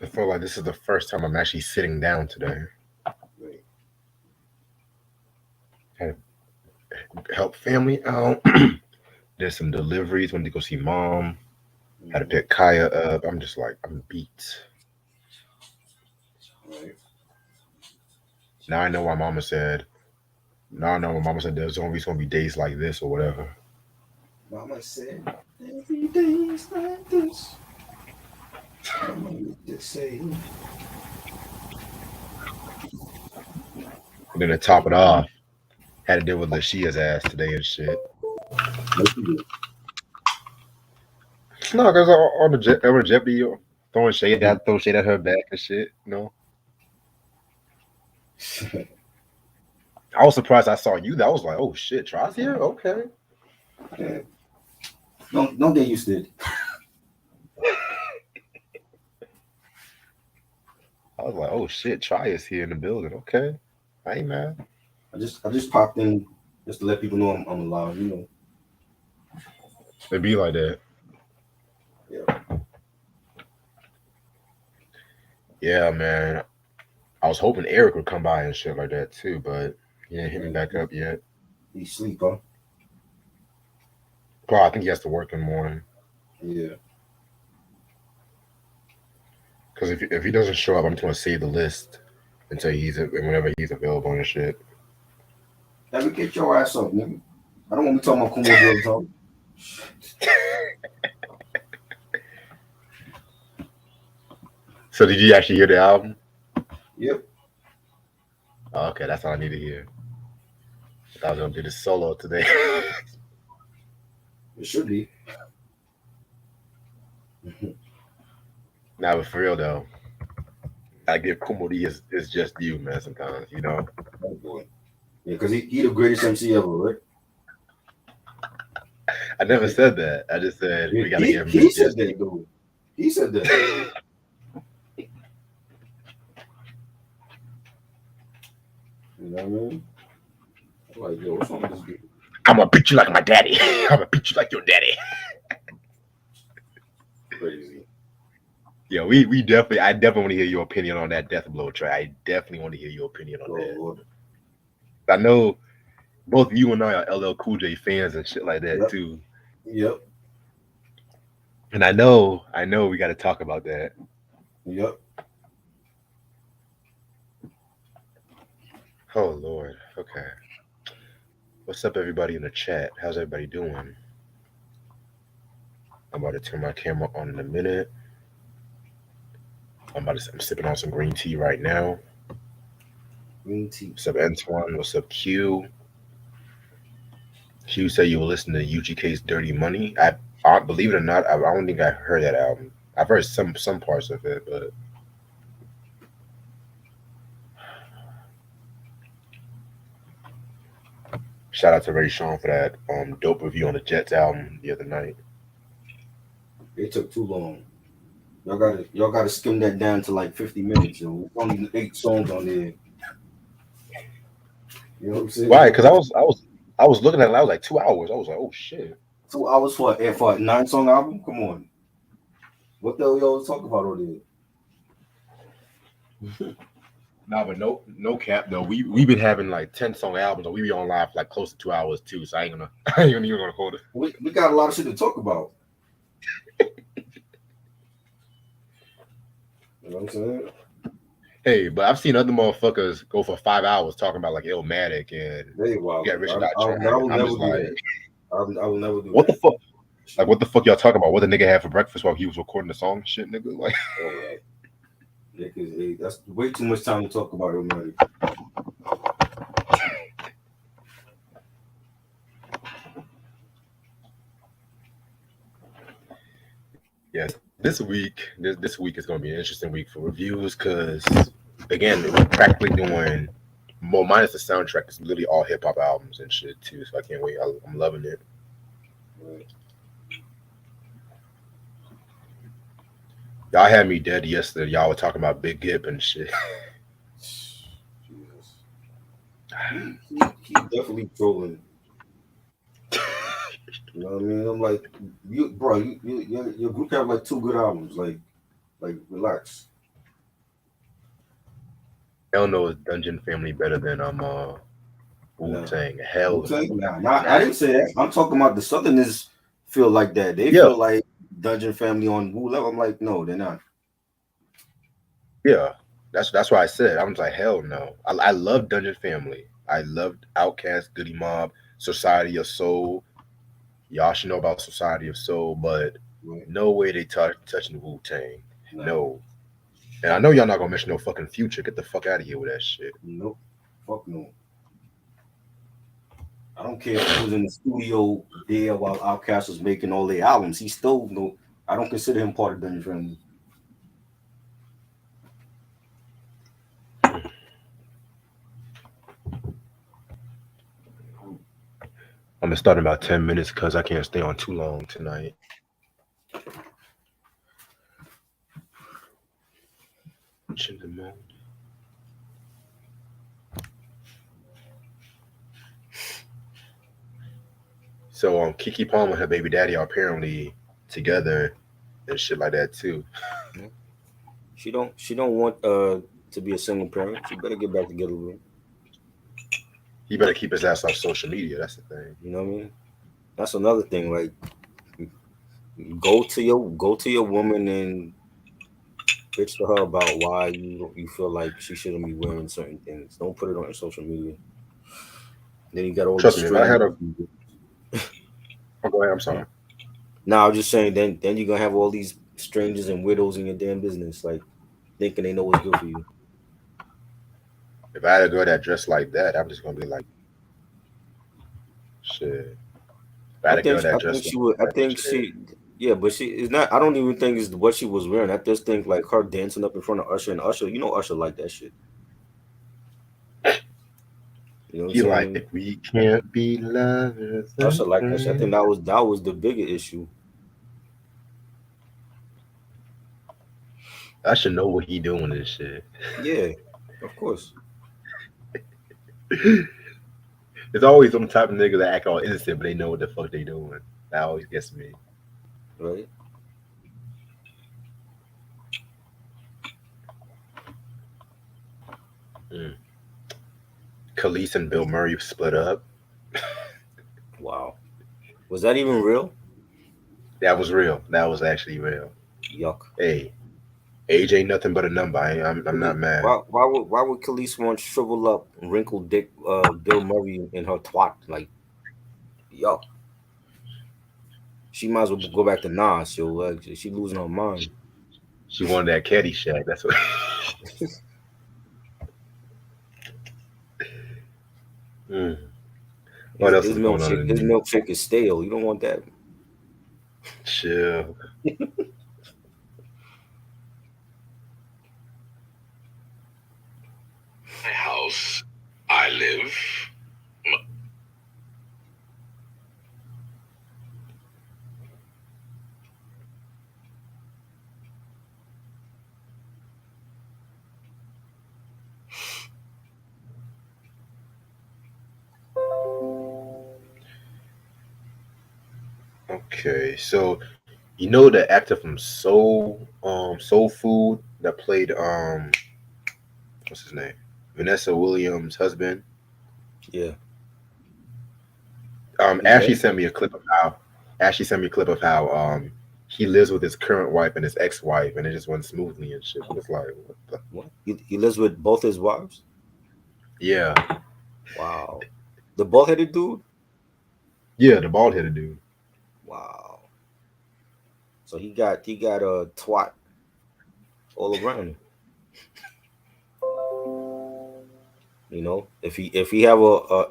I feel like this is the first time I'm actually sitting down today. Right. Had to help family out. Did some deliveries. Went to go see mom. Had to Mm-hmm. pick Kaya up. I'm just like, I'm beat. Right. Now I know why mama said, now I know why mama said there's always going to be days like this or whatever. Mama said, every day's like this. Mama used to say, And then to top it off, had to deal with Lashia's ass today and shit. what you No, because on the Jeopardy, throwing shade do? at, throw shade at her back and shit. I was surprised I saw you. That was like, oh shit, Try's here? Okay. Yeah. Don't get used to it. I was like, oh shit, Try is here in the building. Okay. I ain't mad. I just popped in just to let people know I'm alive. It be like that. Yeah. Yeah, man. I was hoping Eric would come by and shit like that too, but he ain't hit me Man, back up yet. he sleep, huh? Bro, I think he has to work in the morning. Yeah. Because if he doesn't show up, I'm just gonna save the list until whenever he's available and shit. Never get your ass up, nigga. I don't want to be talking about Kumo all the time. So did you actually hear the album? Yep. Oh, okay, that's all I need to hear. I thought I was gonna do this solo today. It should be. Nah, but for real though, I give Kumori is just you, man. Sometimes. Oh boy. Yeah, because he the greatest MC ever, right? I never said that. I just said Yeah, we gotta he give him he his said just due. that though. He said that. You know what I mean? I'm like, yo, what's wrong with this dude? I'm gonna beat you like my daddy. I'm gonna beat you like your daddy. Crazy. Yeah, we definitely. I definitely want to hear your opinion on that Death Blow track. I definitely want to hear your opinion on Oh that. Lord. I know both you and I are LL Cool J fans and shit like that Yep. too. Yep. And I know, we got to talk about that. Yep. Oh Lord. Okay. What's up, everybody in the chat? How's everybody doing? I'm about to turn my camera on in a minute. I'm sipping on some green tea right now. Green tea. What's up, Antoine? What's up, Q? Q said you were listening to UGK's Dirty Money. I believe it or not, I don't think I heard that album. I've heard some parts of it, but shout out to Ray Sean for that dope review on the Jets album the other night. It took too long. Y'all gotta skim that down to like 50 minutes, yo. It's only 8 songs on there. You know what I'm Why? saying? Because I was looking at it. I was like 2 hours. I was like, oh shit. 2 hours for a 9 song album? Come on. What the hell y'all talk about on there? Nah, but no cap though. We've been having like 10 song albums, and we be on live for like close to 2 hours too. So I ain't gonna I ain't even gonna hold it. We got a lot of shit to talk about. You know what I'm saying? Hey, but I've seen other motherfuckers go for 5 hours talking about like Illmatic and Very wild. Get Rich or Die I Trying. will I'm never just do like, that. I will never do what the that. fuck? Like, what the fuck y'all talking about? What the nigga had for breakfast while he was recording the song? And shit, nigga. Like, All right. Yeah, because that's way too much time to talk about it, man. yes, this week is gonna be an interesting week for reviews because again, we're practically doing. Well, minus the soundtrack, it's literally all hip hop albums and shit too. So I can't wait. I'm loving it. Right. Y'all had me dead yesterday. Y'all were talking about Big Gip and shit. Jesus. He definitely trolling. You know what I mean? I'm like, you, bro, your group have like 2 good albums. Like, relax. hell no is Dungeon Family better than Wu Nah. Tang. Hell no. Okay, nah, I Nah. didn't say that. I'm talking about the Southerners feel like that. They Yeah, feel like Dungeon Family on Wu level. I'm like, no, they're not. yeah. That's why I said I was like hell no. I love Dungeon Family. I loved Outkast, Goody Mob, Society of Soul. Y'all should know about Society of Soul, but Right? no way they touching Wu Tang. Nah, No. And I know y'all not gonna mention no fucking Future. Get the fuck out of here with that shit. nope, fuck no. I don't care if he was in the studio there while Outkast was making all their albums. He still no. I don't consider him part of Dungeon Family. I'm gonna start in about 10 minutes because I can't stay on too long tonight. So Kiki Palmer and her baby daddy are apparently together and shit like that too. Yeah. She don't want to be a single parent. She better get back together with him. He better keep his ass off social media. That's the thing. You know what I mean? That's another thing. Like, go to your woman and bitch to her about why you feel like she shouldn't be wearing certain things. Don't put it on social media. Then you got all these Trust me, if I had strangers. a oh, go ahead, I'm sorry. Now I'm just saying. Then you're gonna have all these strangers and widows in your damn business, like thinking they know what's good for you. If I had a girl that dressed like that, I'm just gonna be like, shit. If I I had a think girl that I think dressed she like would. I that, think shit. she. Yeah, but she is not. I don't even think it's what she was wearing. I just think like her dancing up in front of Usher and Usher. You know Usher like that shit. You know what I'm He like, saying? we can't be lovers Usher and like that shit. I think friends. that was the bigger issue. I should know what he doing and shit. Yeah, of course. There's always some type of nigga that act all innocent, but they know what the fuck they doing. That always gets me. Right. Mm. Khalees and Bill Murray split up. Wow. Was that even real? That was real. That was actually real. Yuck. Hey, age ain't nothing but a number. I'm not mad. Why would Khalees want shrivel up, wrinkled dick, Bill Murray in her twat? Like, yuck. She might as well go back to Nas. Yo, like, she losing her mind. She wanted that caddy shack. That's what. Mm. What else His is going on milkshake, in the his news? milkshake is stale. You don't want that. Chill. My house, I live. Okay, so you know the actor from Soul Food that played what's his name? Vanessa Williams' husband. Yeah, he's Ashley dead. sent me a clip of how he lives with his current wife and his ex-wife, and it just went smoothly and shit. But it's like, what the? What? He lives with both his wives. Yeah, Wow. The bald-headed dude. yeah, the bald headed dude. Wow. So he got a twat all around him. If he have a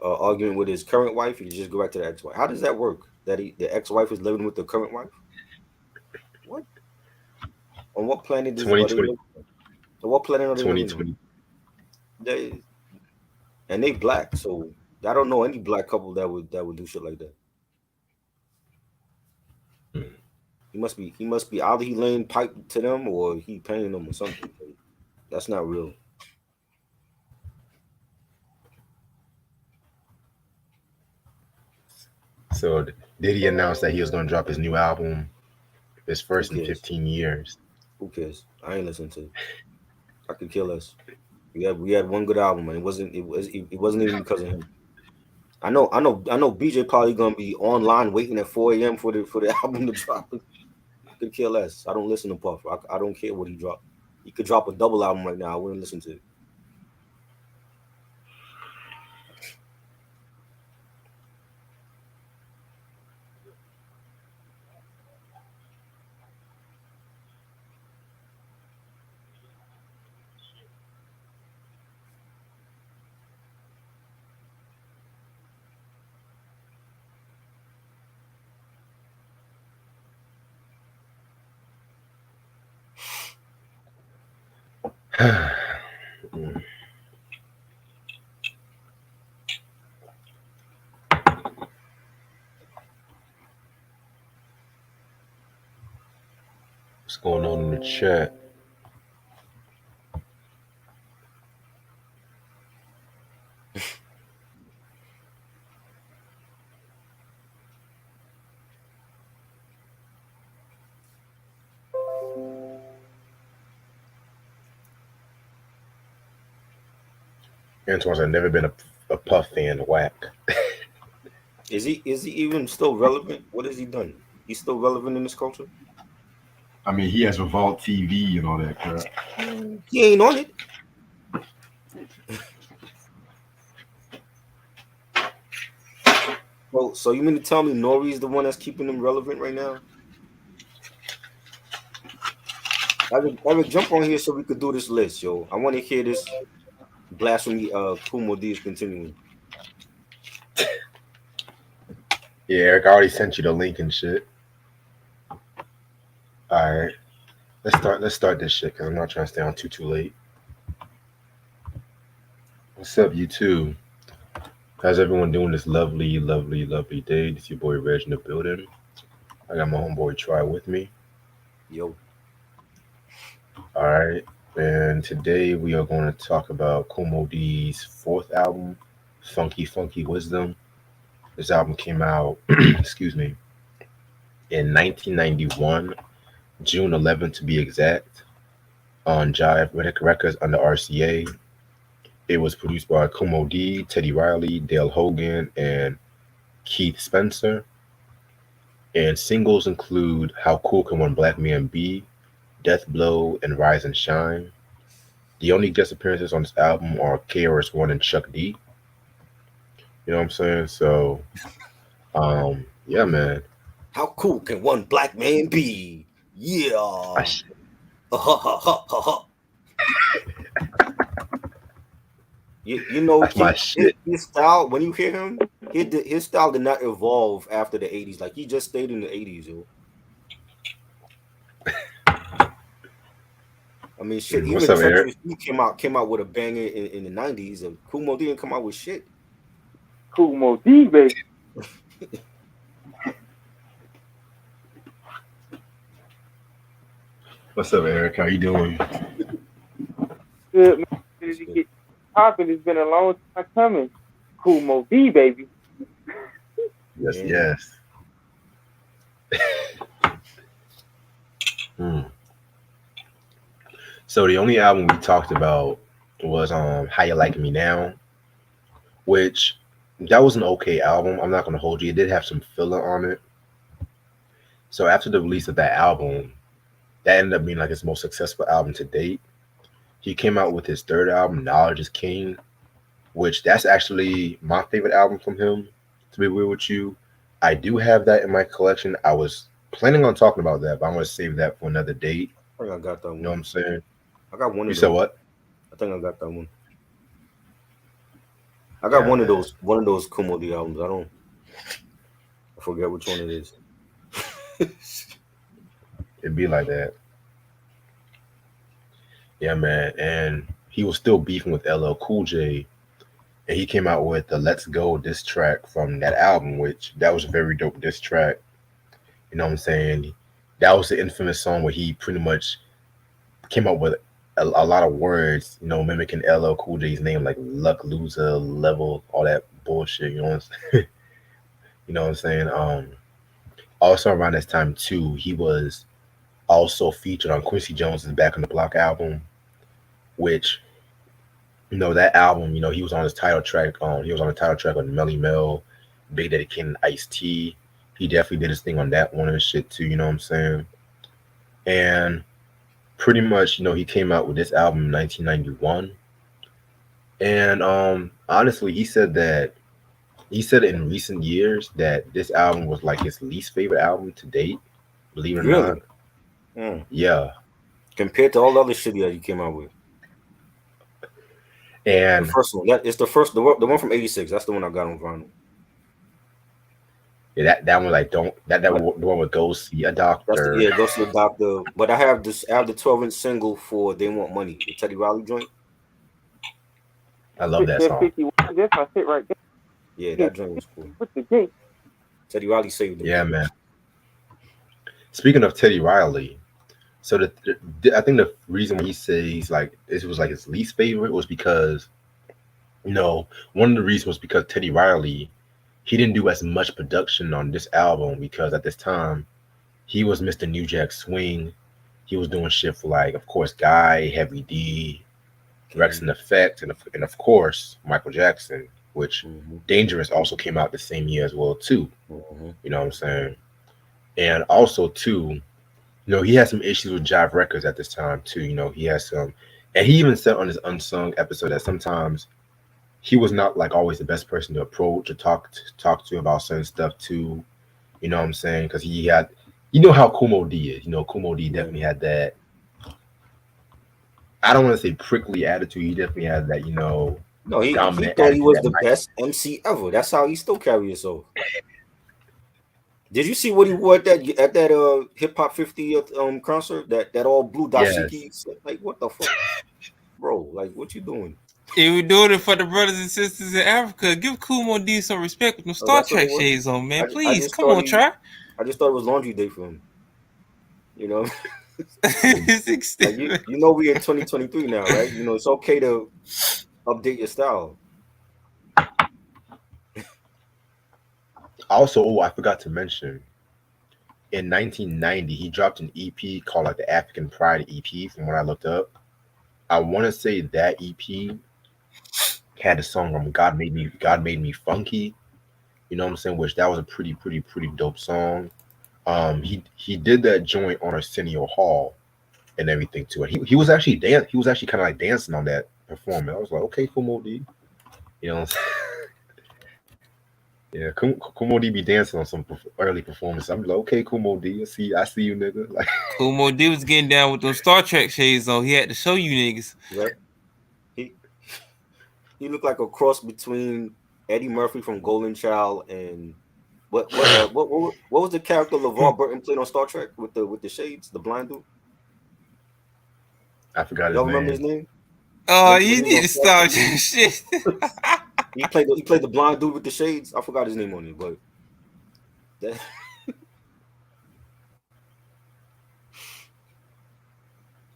argument with his current wife, he just go back to the ex-wife. How does that work? That the ex-wife is living with the current wife? What? On what planet are they 2020, living? On what planet are they living on? 2020. They and they black, so I don't know any black couple that would do shit like that. He must be either he laying pipe to them or he paying them or something. That's not real. So did he announce that he was going to drop his new album, his Who first in cares? 15 years? Who cares? I ain't listening to it. I could kill us. We had one good album, and it wasn't even because of him. I know. BJ probably gonna be online waiting at 4 a.m. for the album to drop. I could care less. I don't listen to Puff. I don't care what he dropped. He could drop a double album right now. I wouldn't listen to it. What's going on in the chat? Antoine's I've never been a Puff fan. Whack. Is he even still relevant? What has he done? He's still relevant in this culture? I mean, he has Revolt TV and all that crap. He ain't on it. Well, so you mean to tell me Nori's the one that's keeping him relevant right now? I would jump on here so we could do this list, yo. I want to hear this blasphemy. Kumo D is continuing. Yeah, Eric, I already sent you the link and shit. All right, let's start this shit because I'm not trying to stay on too late. What's up, you two? How's everyone doing this lovely, lovely, lovely day? This your boy Reg in the building. I got my homeboy Try with me. Yo, All right, and today we are going to talk about Kumo D's fourth album, Funkee Wisdom. This album came out, excuse me, in 1991, June 11th to be exact, on Jive Records under RCA. It was produced by Kumo D, Teddy Riley, Dale Hogan, and Keith Spencer. And singles include How Cool Can One Black Man Be, Death Blow, and Rise and Shine. The only guest appearances on this album are KRS-One and Chuck D. You know what I'm saying? So, yeah, man. how cool can one black man be? Yeah. You know, That's my shit. his style, when you hear him, his style did not evolve after the 80s. Like, he just stayed in the 80s, yo. I mean, shit, even What's up, Treacherous Eric? D came out with a banger in the 90s, and Kumo didn't come out with shit. Kumo D, baby. What's up, Eric? How you doing? Good, man. Ready to get popping. It's been a long time coming. Kumo D, baby. Yes, Yeah. yes. So the only album we talked about was How You Like Me Now, which that was an okay album. I'm not gonna hold you. It did have some filler on it. So after the release of that album, that ended up being like his most successful album to date. He came out with his third album, Knowledge is King, which that's actually my favorite album from him, to be real with you. I do have that in my collection. I was planning on talking about that, but I'm gonna save that for another date. I think I got that one. You know what I'm saying? I got one You of said those. what? I think I got that one. I got Yeah, one of man. those Kumo D albums. I forget which one it is. It'd be like that. Yeah, man. And he was still beefing with LL Cool J, and he came out with the Let's Go diss track from that album, which that was a very dope diss track. You know what I'm saying? That was the infamous song where he pretty much came up with a lot of words, mimicking LL Cool J's name, like luck, loser, level, all that bullshit. You know what I'm saying? Also around this time too, he was also featured on Quincy Jones's Back on the Block album, which that album, he was on his title track. He was on the title track on Melly Mel, Big Daddy Kane, and Ice T. He definitely did his thing on that one and shit too. You know what I'm saying? And pretty much, he came out with this album in 1991. And honestly, he said in recent years that this album was like his least favorite album to date. Believe it or not, Really? Mm. yeah. Compared to all the other shit that you came out with. The And first one. It's the one from '86. That's the one I got on vinyl. yeah, that one like don't that But the one with Go See a that's Doctor. go see a doctor. But I have the 12-inch single for They Want Money, the Teddy Riley joint. I love that That song. 51. That's my shit right there. Yeah, that joint was cool. What's the date? Teddy Riley saved him. Yeah, man. Speaking of Teddy Riley, so I think the reason why he says like this was like his least favorite was because one of the reasons was because Teddy Riley he didn't do as much production on this album because at this time he was Mr. New Jack Swing. He was doing shit for like, of course, Guy, Heavy D, Rex and Effect, and of course Michael Jackson, which Mm-hmm. Dangerous also came out the same year as well too. Mm-hmm. You know what I'm saying? And also too, he had some issues with Jive Records at this time too. He had some, and he even said on his Unsung episode that sometimes he was not like always the best person to approach or talk to about certain stuff too. You know what I'm saying? Because he had, how Kumo D is. Kumo D definitely had that. I don't want to say prickly attitude. He definitely had that, No, he dominant thought he attitude was that the might. best MC ever. That's how he still carry himself. Did you see what he wore at that hip hop 50th concert? That all blue dashiki. Yes. Like what the fuck, bro? Like what you doing? He was doing it for the brothers and sisters in Africa. Give Kumo D some respect with them Oh, Star that's what it Trek was. shades on, man. I Please, just come thought on, try. I just thought it was laundry day for him. You know, It's like extended. we in 2023 now, right? It's okay to update your style. Also, I forgot to mention, in 1990, he dropped an EP called like the African Pride EP. From what I looked up, I want to say that EP had a song from God Made Me Funky. You know what I'm saying? Which that was a pretty dope song. He did that joint on Arsenio Hall and everything too. And he was actually he was actually kind of like dancing on that performance. I was like, okay, Kumo D. You know what I'm saying? Yeah, Kumo D be dancing on some early performance. I'm like, okay, Kumo D, I see you, nigga. Like, Kumo D was getting down with those Star Trek shades on. He had to show you niggas. Right? He looked like a cross between Eddie Murphy from Golden Child and what was the character LeVar Burton played on Star Trek with the shades, the blind dude? I forgot his Y'all remember his name. name? Oh, He you was need on to Star stop Trek. that shit. He played the blind dude with the shades. I forgot his name on it, but that,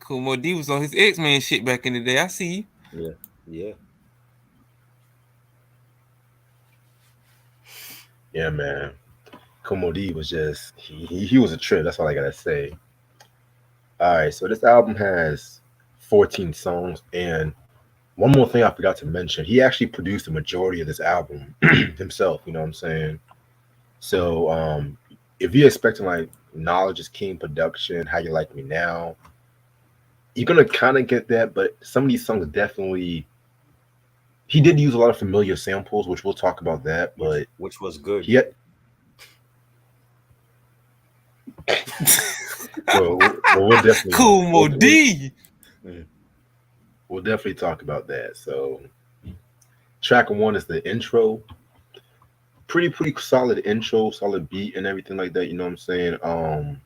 Kumo D was on his X-Men shit back in the day. I see you. yeah. Yeah, man. Kumo D was just he was a trip. That's all I gotta say. All right, so this album has 14 songs, and one more thing I forgot to mention, he actually produced the majority of this album himself. You know what I'm saying? So, if you're expecting like Knowledge is King production, How You Like Me Now, you're gonna kind of get that, but some of these songs definitely. He did use a lot of familiar samples, which we'll talk about that, but which was good. he had, we'll definitely Kumo D. We'll definitely talk about that. So, track one is the intro. Pretty solid intro, solid beat, and everything like that. You know what I'm saying?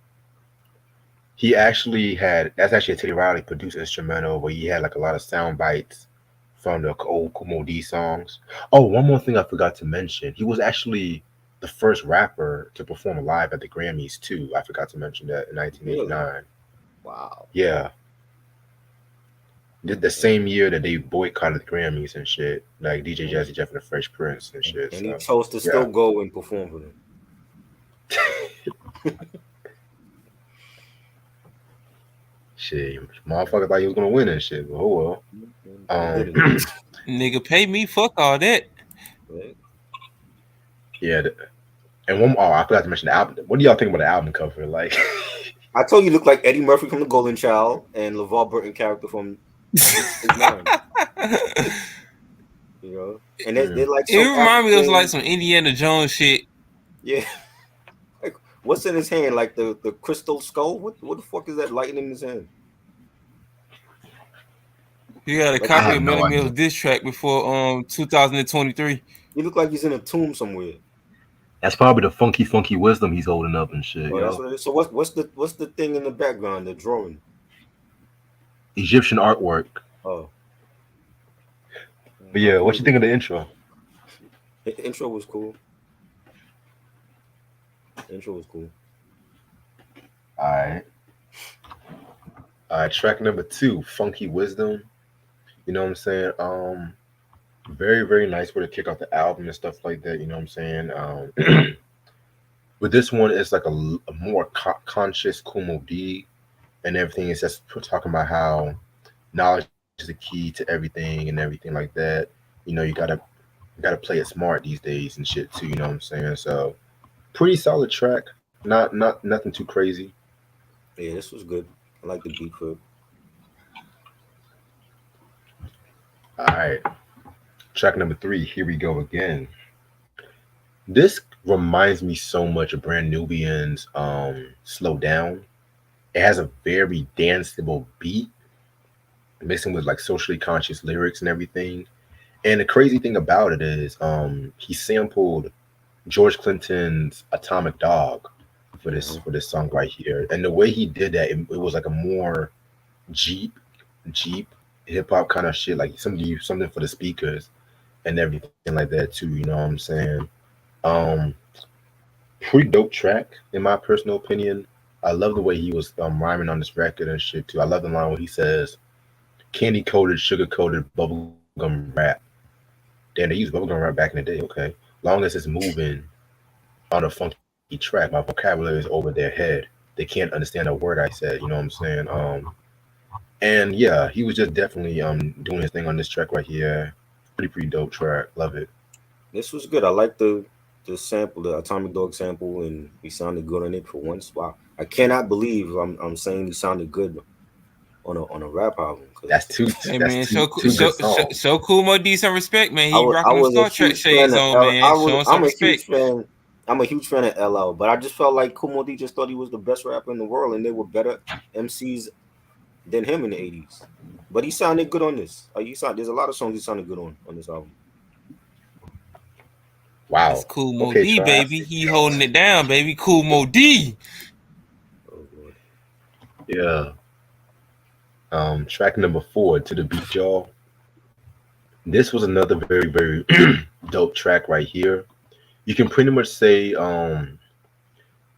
He actually that's actually a Teddy Riley produced instrumental where he had like a lot of sound bites from the old Kumo D songs. Oh, one more thing I forgot to mention. He was actually the first rapper to perform live at the Grammys too. I forgot to mention that in 1989. Really? Wow. Yeah. The same year that they boycotted the Grammys and shit, like DJ Jazzy Jeff and the Fresh Prince and shit. And so, he chose to still go and perform for them. Shit, motherfucker thought he was gonna win and shit, but oh well. Um, Nigga, pay me. Fuck all that. Right? yeah, and one. Oh, I forgot to mention the album. What do y'all think about the album cover? Like, I told you, look like Eddie Murphy from The Golden Child and LeVar Burton character from Deep Space Nine. You know, and they're like It some remind me of like African. some Indiana Jones shit. Yeah, like what's in his hand? Like the crystal skull? What the fuck is that lighting in his hand? You got a Like I copy have of no Melly idea. Mills diss track before 2023. he look like he's in a tomb somewhere. That's probably the funky wisdom he's holding up and shit, Oh, that's yo. what it is. So what's the thing in the background? The drawing. Egyptian artwork. Oh, But how yeah, cool what is you it? think of the intro? The intro was cool. The intro was cool. All right. Track number 2, Funky Wisdom. You know what I'm saying? Very, very nice way to kick off the album and stuff like that. You know what I'm saying? With this one, it's like a more conscious Kumo D and everything. It's just talking about how knowledge is the key to everything and everything like that. You know, you gotta play it smart these days and shit too. You know what I'm saying? So pretty solid track. Not nothing too crazy. Yeah, this was good. I like the beat for it. All right. Track number 3. Here we go again. This reminds me so much of Brand Nubian's Slow Down. It has a very danceable beat, mixing with like socially conscious lyrics and everything. And the crazy thing about it is he sampled George Clinton's Atomic Dog for this Mm-hmm. for this song right here. And the way he did that, it was like a more Jeep hip hop kind of shit, like something for the speakers and everything like that too. You know what I'm saying? Um, Pretty dope track in my personal opinion. I love the way he was rhyming on this record and shit too. I love the line where he says, "Candy coated, sugar coated bubblegum rap." Damn, they used bubblegum rap back in the day. Okay, long as it's moving on a funky track, my vocabulary is over their head. They can't understand a word I said. You know what I'm saying? And yeah, he was just definitely doing his thing on this track right here. Pretty dope track. Love it. This was good. I like the sample, the Atomic Dog sample, and he sounded good on it for once. Wow, I cannot believe I'm saying he sounded good on a rap album That's because two. Hey That's man, two two good songs. show Cool more decent respect, man. I He was I rocking them was a Star Trek huge fan shades of on, L. man. Showing some I'm a huge respect. fan. I'm a huge fan of LL, but I just felt like Kumo D just thought he was the best rapper in the world, and they were better MCs than him in the '80s. But he sounded good on this. There's a lot of songs he sounded good on this album. That's Wow. Cool Mo Okay, D, try. baby. He holding it down, baby. Cool Mo D. Oh Lord. Yeah. Track number 4, To the Beat, y'all. This was another very, very dope track right here. You can pretty much say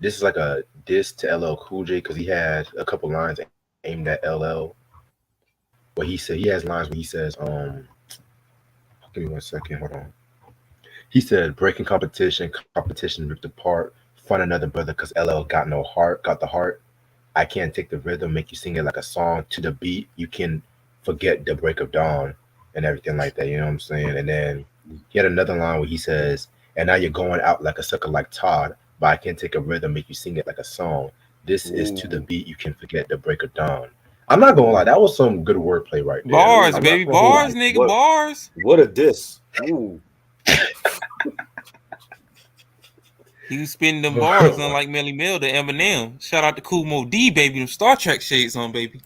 this is like a diss to LL Cool J because he had a couple lines aimed at LL. Where he said he has lines where he says, give me 1 second, hold on. He said, breaking competition ripped apart, find another brother because LL got the heart. I can't take the rhythm, make you sing it like a song to the beat. You can forget the break of dawn and everything like that. You know what I'm saying? And then he had another line where he says, and now you're going out like a sucker like Todd, but I can't take a rhythm, make you sing it like a song. This is to the Ooh. beat. You can forget the break of dawn. I'm not gonna lie, that was some good wordplay right there. Bars, I'm Ooh. not baby. gonna hold Bars, you. nigga. What Bars. what a diss. Ooh. He was spinning them bars, unlike Melly Mel to Eminem. Shout out to Cool Mo D, baby. Them Star Trek shades on, baby.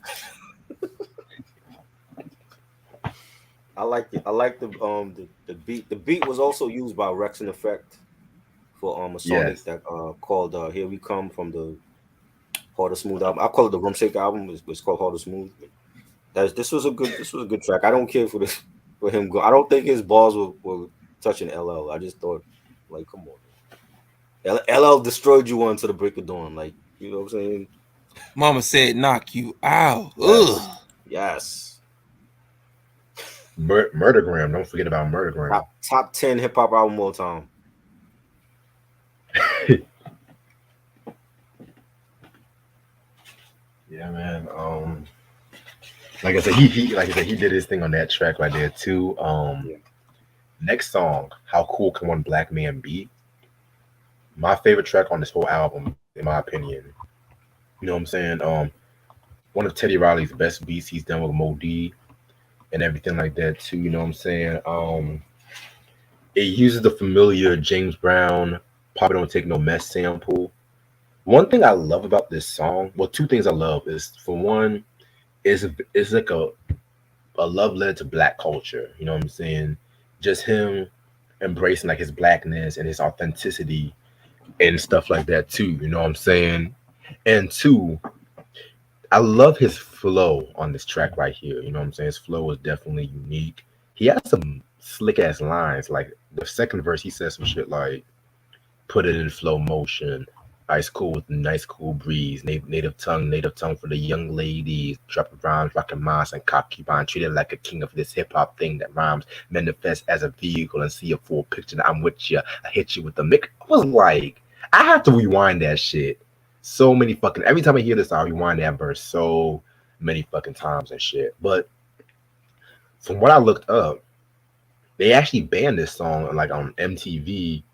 I like it. I like the beat. The beat was also used by Rex and Effect for a song Yes. that called Here We Come from the Harder Smooth album. I call it the Rum Shake album. It's called Harder Smooth. This was a good track. I don't care for him go. I don't think his balls were touching LL. I just thought, like, come on. LL destroyed you onto the break of dawn. Like, you know what I'm saying? Mama said knock you out. Yes. Ugh. Yes. Murdergram. Don't forget about Murdergram. Top 10 hip hop album all time. Yeah, man. like I said, he did his thing on that track right there too. Yeah. Next song, "How Cool Can One Black Man Be?" My favorite track on this whole album, in my opinion. You know what I'm saying? One of Teddy Riley's best beats he's done with Mo D and everything like that too. You know what I'm saying? It uses the familiar James Brown "Papa Don't Take No Mess" sample. One thing I love about this song, well, two things I love is for one, is like a love letter to black culture. You know what I'm saying? Just him embracing like his blackness and his authenticity and stuff like that too. You know what I'm saying? And two, I love his flow on this track right here. You know what I'm saying? His flow is definitely unique. He has some slick ass lines. Like the second verse, he says some shit like "put it in flow motion." Ice cool with a nice cool breeze. Native tongue for the young ladies. Drop rhymes, rockin' minds and concubine. Treated like a king of this hip hop thing that rhymes. Manifest as a vehicle and see a full picture. That I'm with you. I hit you with the mic. I was like, I have to rewind that shit. So many fucking. Every time I hear this, I rewind that verse so many fucking times and shit. But from what I looked up, they actually banned this song like on MTV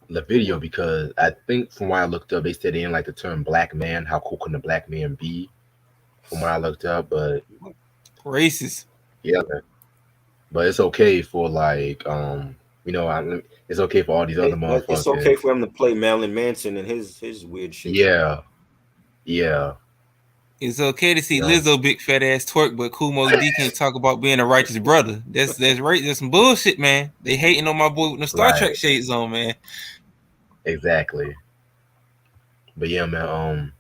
the video because I think from what I looked up, they said they didn't like the term black man. How cool can a black man be? From what I looked up, but Racist. yeah, but it's okay for like it's okay for all these other It's okay motherfuckers. for him to play Marilyn Manson and his weird shit. Yeah, yeah, It's okay to see you know, Lizzo big fat ass twerk, but Kumo D can't talk about being a righteous brother. That's right. That's some bullshit, man. They hating on my boy with the Star Trek right, shades on, man. exactly. But yeah, man,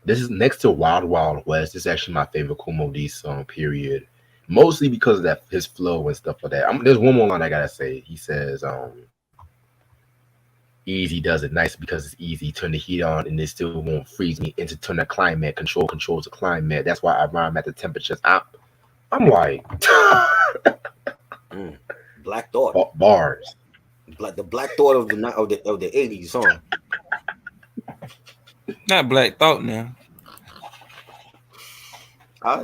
this is next to Wild Wild West. This is actually my favorite Kumo D song, period. Mostly because of that his flow and stuff like that. There's one more line I gotta say. He says, "Easy does it nice because it's easy. Turn the heat on and it still won't freeze me. Into turn the climate. Control controls the climate. That's why I rhyme at the temperatures." I'm like Black Thought, bars. like the Black Thought of the 80s, huh? Not Black Thought now.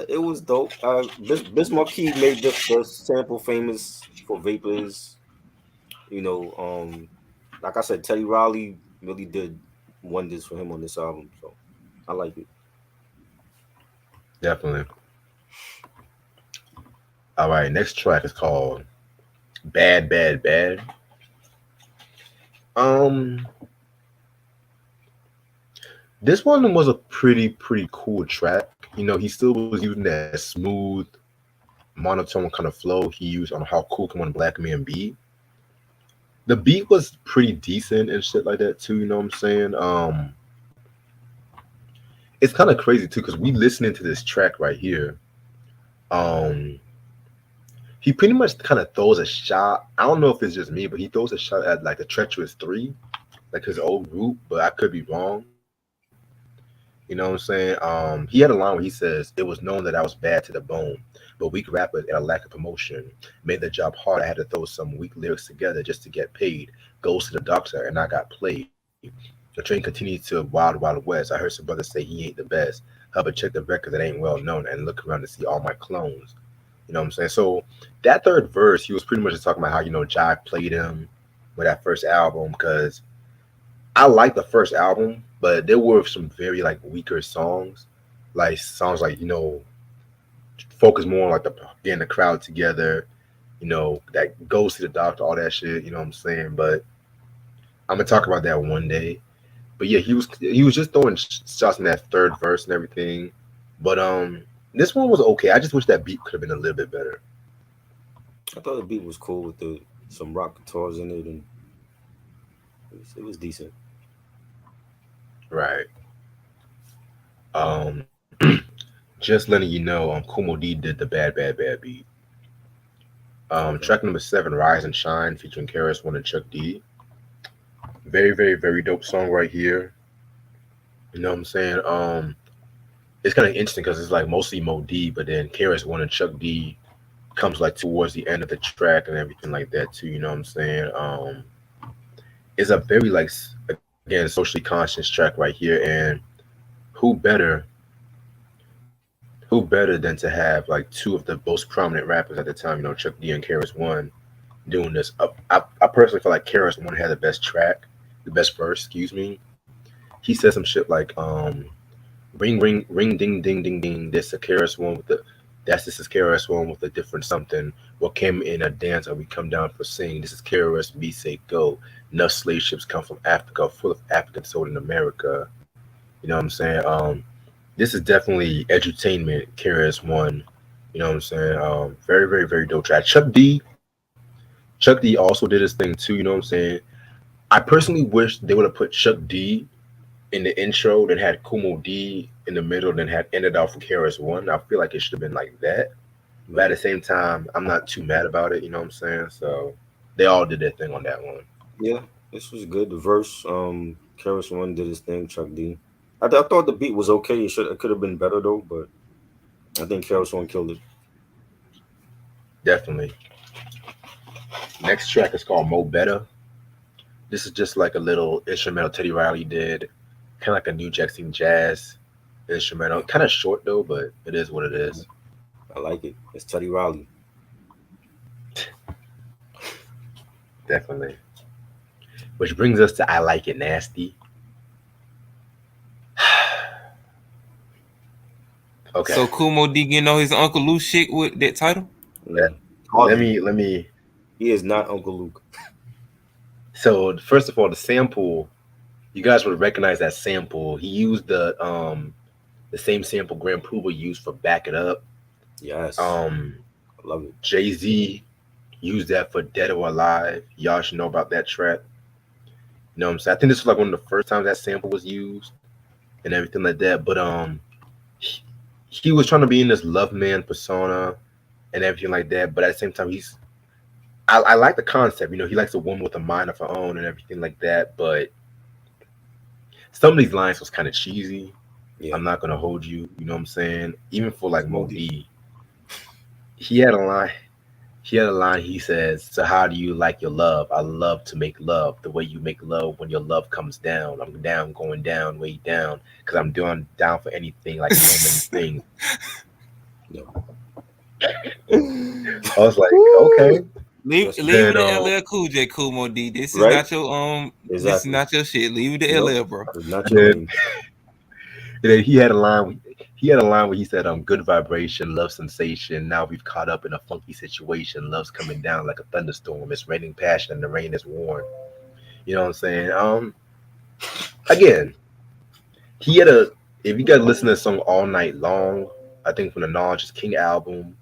It was dope. Bismarcky made the sample famous for Vapors. You know, like I said, Teddy Riley really did wonders for him on this album. So I like it. Definitely. All right, next track is called "Bad Bad Bad." Um, this one was a pretty cool track. You know, he still was using that smooth, monotone kind of flow he used on "How Cool Can One Black Man Be." The beat was pretty decent and shit like that too. You know what I'm saying? It's kind of crazy too because we listening to this track right here. Um, he pretty much kind of throws a shot. I don't know if it's just me, but he throws a shot at like the Treacherous Three, like his old group. But I could be wrong. You know what I'm saying? He had a line where he says, "It was known that I was bad to the bone, but weak rappers and a lack of promotion made the job hard. I had to throw some weak lyrics together just to get paid. Goes to the doctor, and I got played. The train continued to Wild Wild West. I heard some brothers say he ain't the best. Help but check the record that ain't well known and look around to see all my clones." You know what I'm saying? So that third verse, he was pretty much just talking about how Jive played him with that first album because I like the first album, but there were some very like weaker songs, like songs like focus more on like the getting the crowd together, that goes to the doctor, all that shit. You know what I'm saying? But I'm gonna talk about that one day. But yeah, he was just throwing shots in that third verse and everything. But this one was okay. I just wish that beat could have been a little bit better. I thought the beat was cool with some rock guitars in it, and it was decent. Right. Um, just letting you know, Kumo D did the Bad Bad Bad beat. Okay. Track number 7, Rise and Shine, featuring Karis One and Chuck D. Very, very, very dope song right here. You know what I'm saying? It's kind of interesting because it's like mostly Mo D, but then Karis One and Chuck D comes like towards the end of the track and everything like that too. You know what I'm saying? It's a very like again socially conscious track right here, and who better who better than to have like two of the most prominent rappers at the time, Chuck D and KRS One doing this. I personally feel like KRS One had the best track, the best verse, excuse me. He said some shit like ring ring ring ding ding ding ding. This a KRS One with the this is KRS One with a different something. What came in a dance or we come down for sing. This is KRS B say go. Enough slave ships come from Africa, full of Africans sold in America. You know what I'm saying? This is definitely edutainment. KRS One. You know what I'm saying? Very very very dope track. Chuck D also did his thing too. You know what I'm saying? I personally wish they would have put Chuck D in the intro, then had Kumo D in the middle, then had ended off with KRS One. I feel like it should have been like that. But at the same time, I'm not too mad about it. You know what I'm saying? So they all did their thing on that one. Yeah, this was good. The verse, Karis One did his thing. Chuck D. I thought the beat was okay. It could have been better though, but I think Karis One killed it. Definitely. Next track is called Mo Better. This is just like a little instrumental Teddy Riley did, kind of like a New Jackson Jazz instrumental. Kind of short though, but it is what it is. I like it. It's Teddy Riley. Definitely. Which brings us to I Like It Nasty. Okay. So Kumo D getting on his Uncle Lou shit with that title? Mm. Let me. He is not Uncle Luke. So first of all, the sample, you guys would recognize that sample. He used the same sample Grand Puba used for Back It Up. Yes. I love it. Jay-Z used that for Dead or Alive. Y'all should know about that track. You know what I'm saying? I think this was like one of the first times that sample was used and everything like that. But he was trying to be in this love man persona and everything like that. But at the same time, I like the concept. He likes a woman with a mind of her own and everything like that. But some of these lines was kind of cheesy. Yeah. I'm not gonna hold you. You know what I'm saying? Even for like Mo D, he had a line. He says, "So how do you like your love? I love to make love the way you make love when your love comes down. I'm down, going down, way down, because I'm doing down for anything, like so many things." I was like, okay. Leave it to LL Cool J, Kumo D. This is not your This is not your shit. Leave it to LL, bro. Not your he had a line. He had a line where he said, good vibration, love sensation. Now we've caught up in a funky situation. Love's coming down like a thunderstorm. It's raining passion and the rain is warm." You know what I'm saying? Again, he had if you guys listen to the song All Night Long, I think from the Knowledge King album,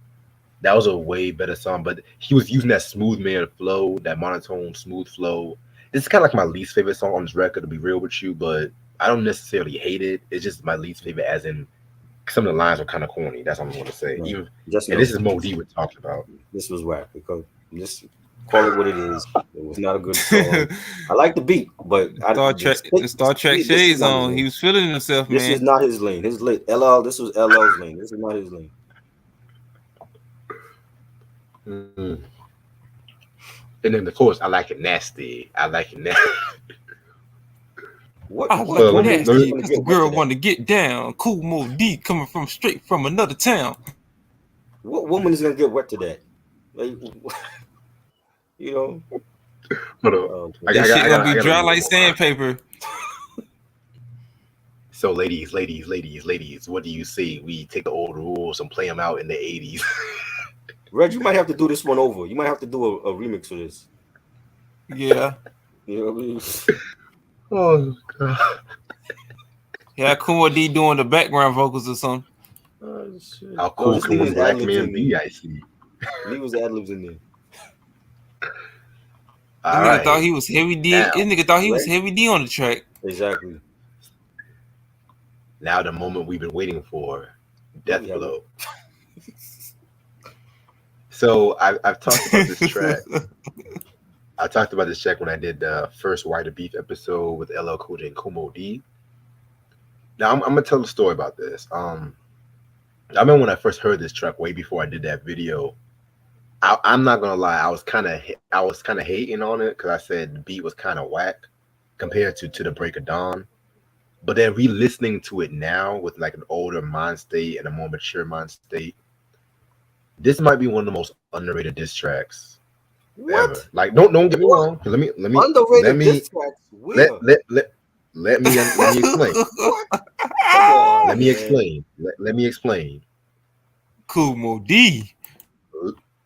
that was a way better song. But he was using that smooth man flow, that monotone, smooth flow. This is kind of like my least favorite song on this record, to be real with you, but I don't necessarily hate it. It's just my least favorite, as in some of the lines are kind of corny. That's what I'm going to say. Right. And this is Mo D we're talking about. This was whack because just call it what it is. It was not a good song. I like the beat, but Star Trek shades on. He was feeling himself, man. This is not his lane. His lane. This was LL's lane. This is not his lane. Mm-hmm. And then of course, I Like It Nasty. I Like It Nasty. What nasty? Because the girl want to get down. Cool Mo D coming straight from another town. What woman is gonna get wet to that? Like, Hold on. That shit gonna be dry like sandpaper. So, ladies, what do you see? We take the old rules and play them out in the 80s. Reg, you might have to do this one over. You might have to do a remix of this. Yeah. You know what I mean? Oh God. Yeah, Kumo D doing the background vocals or something. Oh, shit. How cool can one black man be? I see. Leave his ad-libs in there. This nigga thought he was heavy D. This nigga thought he was heavy D on the track. Exactly. Now the moment we've been waiting for, Death Blow. So I've talked about this track. I talked about this track when I did the first Wider Beef episode with LL Cool J and Kumo D. Now I'm gonna tell the story about this. I remember when I first heard this track way before I did that video. I'm not gonna lie, I was kind of hating on it because I said the beat was kind of whack compared to the Break of Dawn. But then re-listening to it now with like an older mind state and a more mature mind state, this might be one of the most underrated diss tracks ever. What? Like, don't get me What? wrong. Let Underrated me diss tracks? let Where? let let let me explain. What? Come on, Let me man. explain. Let me explain. Cool Mo D.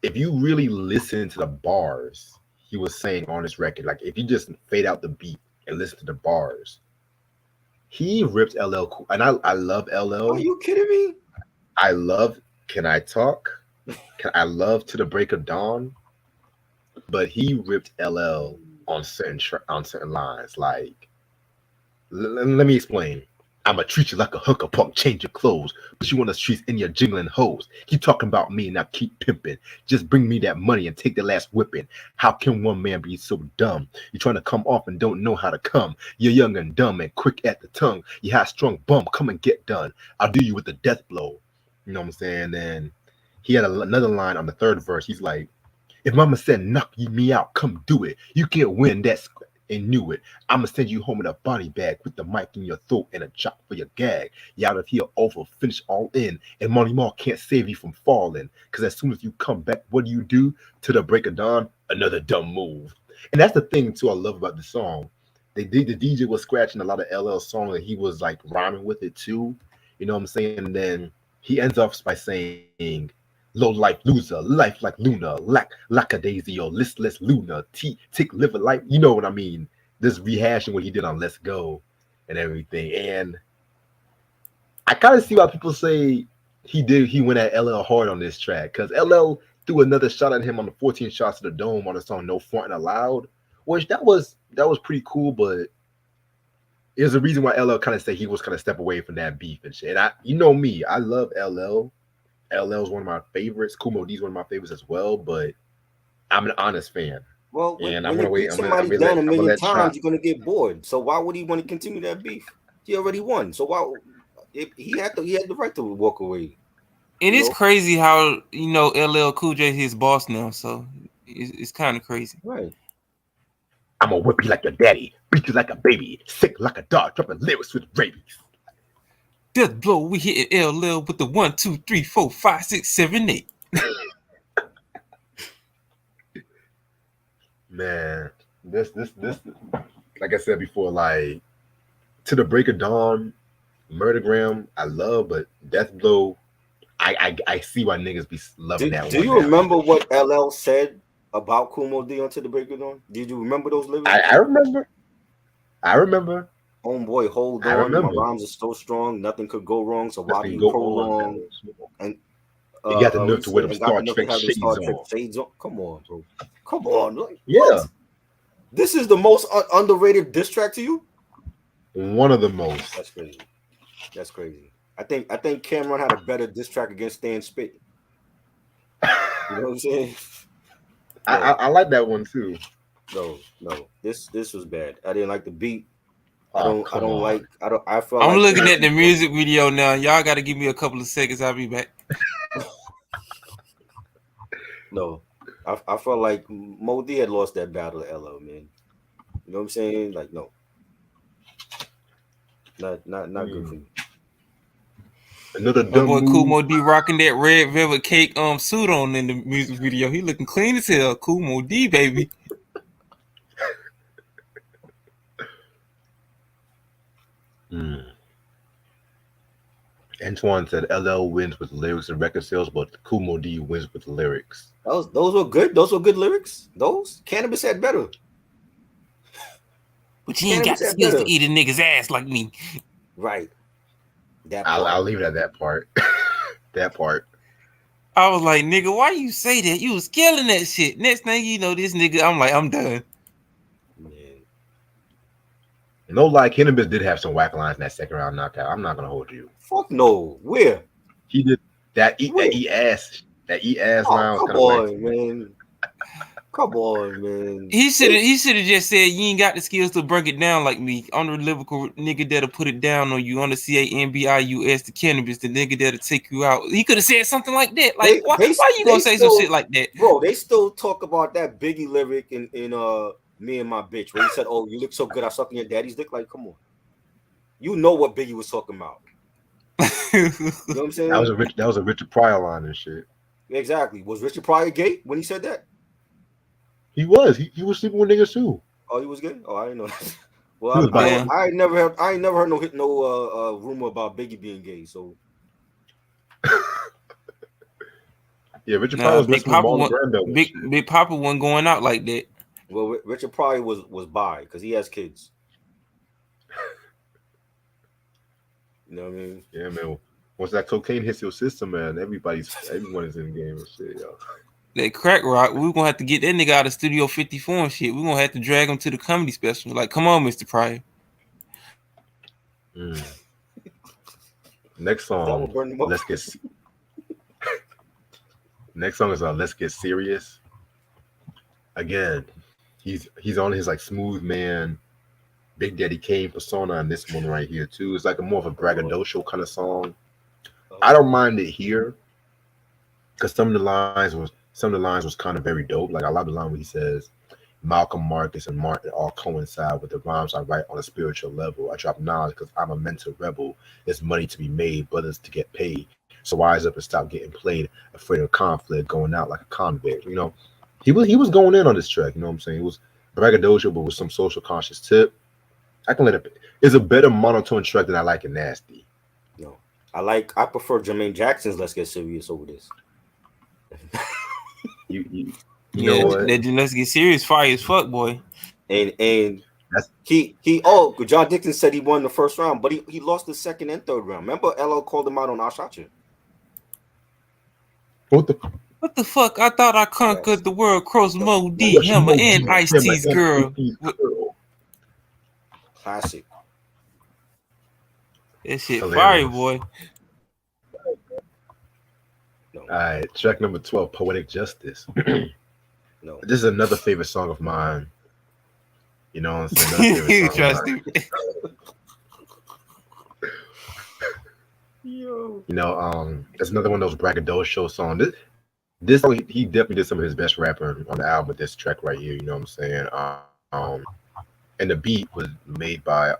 If you really listen to the bars he was saying on this record, like if you just fade out the beat and listen to the bars, he ripped LL Cool, and I love Are LL. you kidding me? I love Can I Talk? I love To the Break of Dawn, but he ripped LL on on certain lines. Like, let me explain. I'ma treat you like a hooker punk, change your clothes, but you on the streets in your jingling hoes. Keep talking about me and I keep pimping. Just bring me that money and take the last whipping. How can one man be so dumb? You trying to come off and don't know how to come. You're young and dumb and quick at the tongue. You high strung bum, come and get done. I'll do you with the death blow. You know what I'm saying? Then he had another line on the third verse. He's like, if mama said knock me out, come do it. You can't win that and knew it. I'ma send you home in a body bag with the mic in your throat and a chop for your gag. You out of here over, finish all in. And Money Mark can't save you from falling. Cause as soon as you come back, what do? To the break of dawn, another dumb move. And that's the thing too I love about the song. They did the DJ was scratching a lot of LL songs and he was like rhyming with it too. You know what I'm saying? And then he ends off by saying, low life loser, life like Luna, lackadaisy or listless Luna, tick liver life. You know what I mean? This rehashing what he did on Let's Go and everything. And I kind of see why people say he went at LL hard on this track because LL threw another shot at him on the 14 shots to the dome on the song No Frontin' Allowed, which that was pretty cool, but there's a reason why LL kind of said he was kind of step away from that beef and shit. And you know me, I love LL. LL is one of my favorites. Kumo D is one of my favorites as well, but I'm an honest fan. Well, And I'm when gonna you wait. beat somebody down a I'm gonna million let times, Chop. you're gonna get bored. So why would he want to continue that beef? He already won. So why? If he had the right to walk away. And it's crazy how LL Cool J his boss now, so it's kind of crazy. Right. I'm gonna whip you like your daddy, beat you like a baby, sick like a dog, dropping lyrics with rabies. Death blow, we hit LL with the 1, 2, 3, 4, 5, 6, 7, 8. Man, this, like I said before, like To the Break of Dawn, Murdergram, I love, but Death Blow, I see why niggas be loving that one. Do you remember what LL said about Kumo D on To the Break of Dawn? Did you remember those lyrics? I remember. Homeboy, hold on. My rhymes are so strong, nothing could go wrong. So why do you prolong? And you got the nerve to wear them Star Trek shades on. Come on, bro. Come on. Like, yeah. What? This is the most underrated diss track to you? One of the most. That's crazy. That's crazy. I think Cameron had a better diss track against Stan Spit. You know what I'm saying? I like that one too. No. This was bad. I didn't like the beat. I'm looking at the music video now. Y'all got to give me a couple of seconds. I'll be back. No, I felt like Mo D had lost that battle to LL, man. You know what I'm saying? Like, no, not good for me. Another my boy Kumo D rocking that red velvet cake suit on in the music video. He looking clean as hell. Kumo D, baby. Antoine said LL wins with lyrics and record sales, but Kumo D wins with lyrics. Those were good. Those were good lyrics. Those Cannabis had better. But you ain't got the skills to eat a nigga's ass like me. Right. I'll leave it at that part. That part. I was like, nigga, why you say that? You was killing that shit. Next thing you know, this nigga, I'm like, I'm done. Man. No lie, Cannabis did have some whack lines in that second round knockout. I'm not gonna hold you. Fuck no. Where? He did that eat ass line was kind of whack. Man. Come on, man. He should have just said you ain't got the skills to break it down like me. I'm the lyrical nigga that'll put it down on you. On the CANBIUS, the Cannabis, the nigga that'll take you out. He could have said something like that. Like, why you gonna say some shit like that? Bro, they still talk about that Biggie lyric in Me and My Bitch, where he said, "Oh, you look so good, I suck in your daddy's dick." Like, come on. You know what Biggie was talking about. You know what I'm saying? That was a Richard Pryor line and shit. Exactly. Was Richard Pryor gay when he said that? He was. He was sleeping with niggas too. Oh, he was gay? Oh, I didn't know that. He Well, was bi. I ain't never heard no rumor about Biggie being gay. So Yeah, Richard Pryor was Big messing with Papa Marlon Brando. and shit. Big Papa wasn't going out like that. well, Richard Pryor was bi because he has kids. You know what I mean? Yeah, man. Once that cocaine hits your system, man, everyone is in the game and shit, yo. That crack rock, we're gonna have to get that nigga out of Studio 54 and shit. We're gonna have to drag him to the comedy special. Like, come on, Mr. Pryor. Next song, let's get. Next song is Let's Get Serious. Again, he's on his like smooth man, Big Daddy Kane persona on this one right here too. It's like more of a braggadocio kind of song. I don't mind it here because some of the lines was kind of very dope. Like I love the line where he says, Malcolm, Marcus, and Martin all coincide with the rhymes I write on a spiritual level. I drop knowledge because I'm a mental rebel. There's money to be made, brothers to get paid. So wise up and stop getting played, afraid of conflict, going out like a convict. You know, he was going in on this track. You know what I'm saying? It was braggadocio, but with some social conscious tip. I can let it. It's a better monotone track than I like in Nasty. No, I prefer Jermaine Jackson's Let's Get Serious over this. You know what? Let's Get Serious, fire as fuck, boy. And That's, John Dixon said he won the first round, but he lost the second and third round. Remember, LL called him out on Ashacha. what the fuck? I thought I conquered the world. Cross Mo D, Hammer, and Ice T's girl. Classic. That shit Hilarious. fire, boy. No. All right, track number 12, Poetic Justice. No. This is another favorite song of mine. You know what I'm saying? Another favorite song of mine. You know, it's another one of those braggadocio songs. This song, he definitely did some of his best rapping on the album with this track right here. You know what I'm saying? And the beat was made by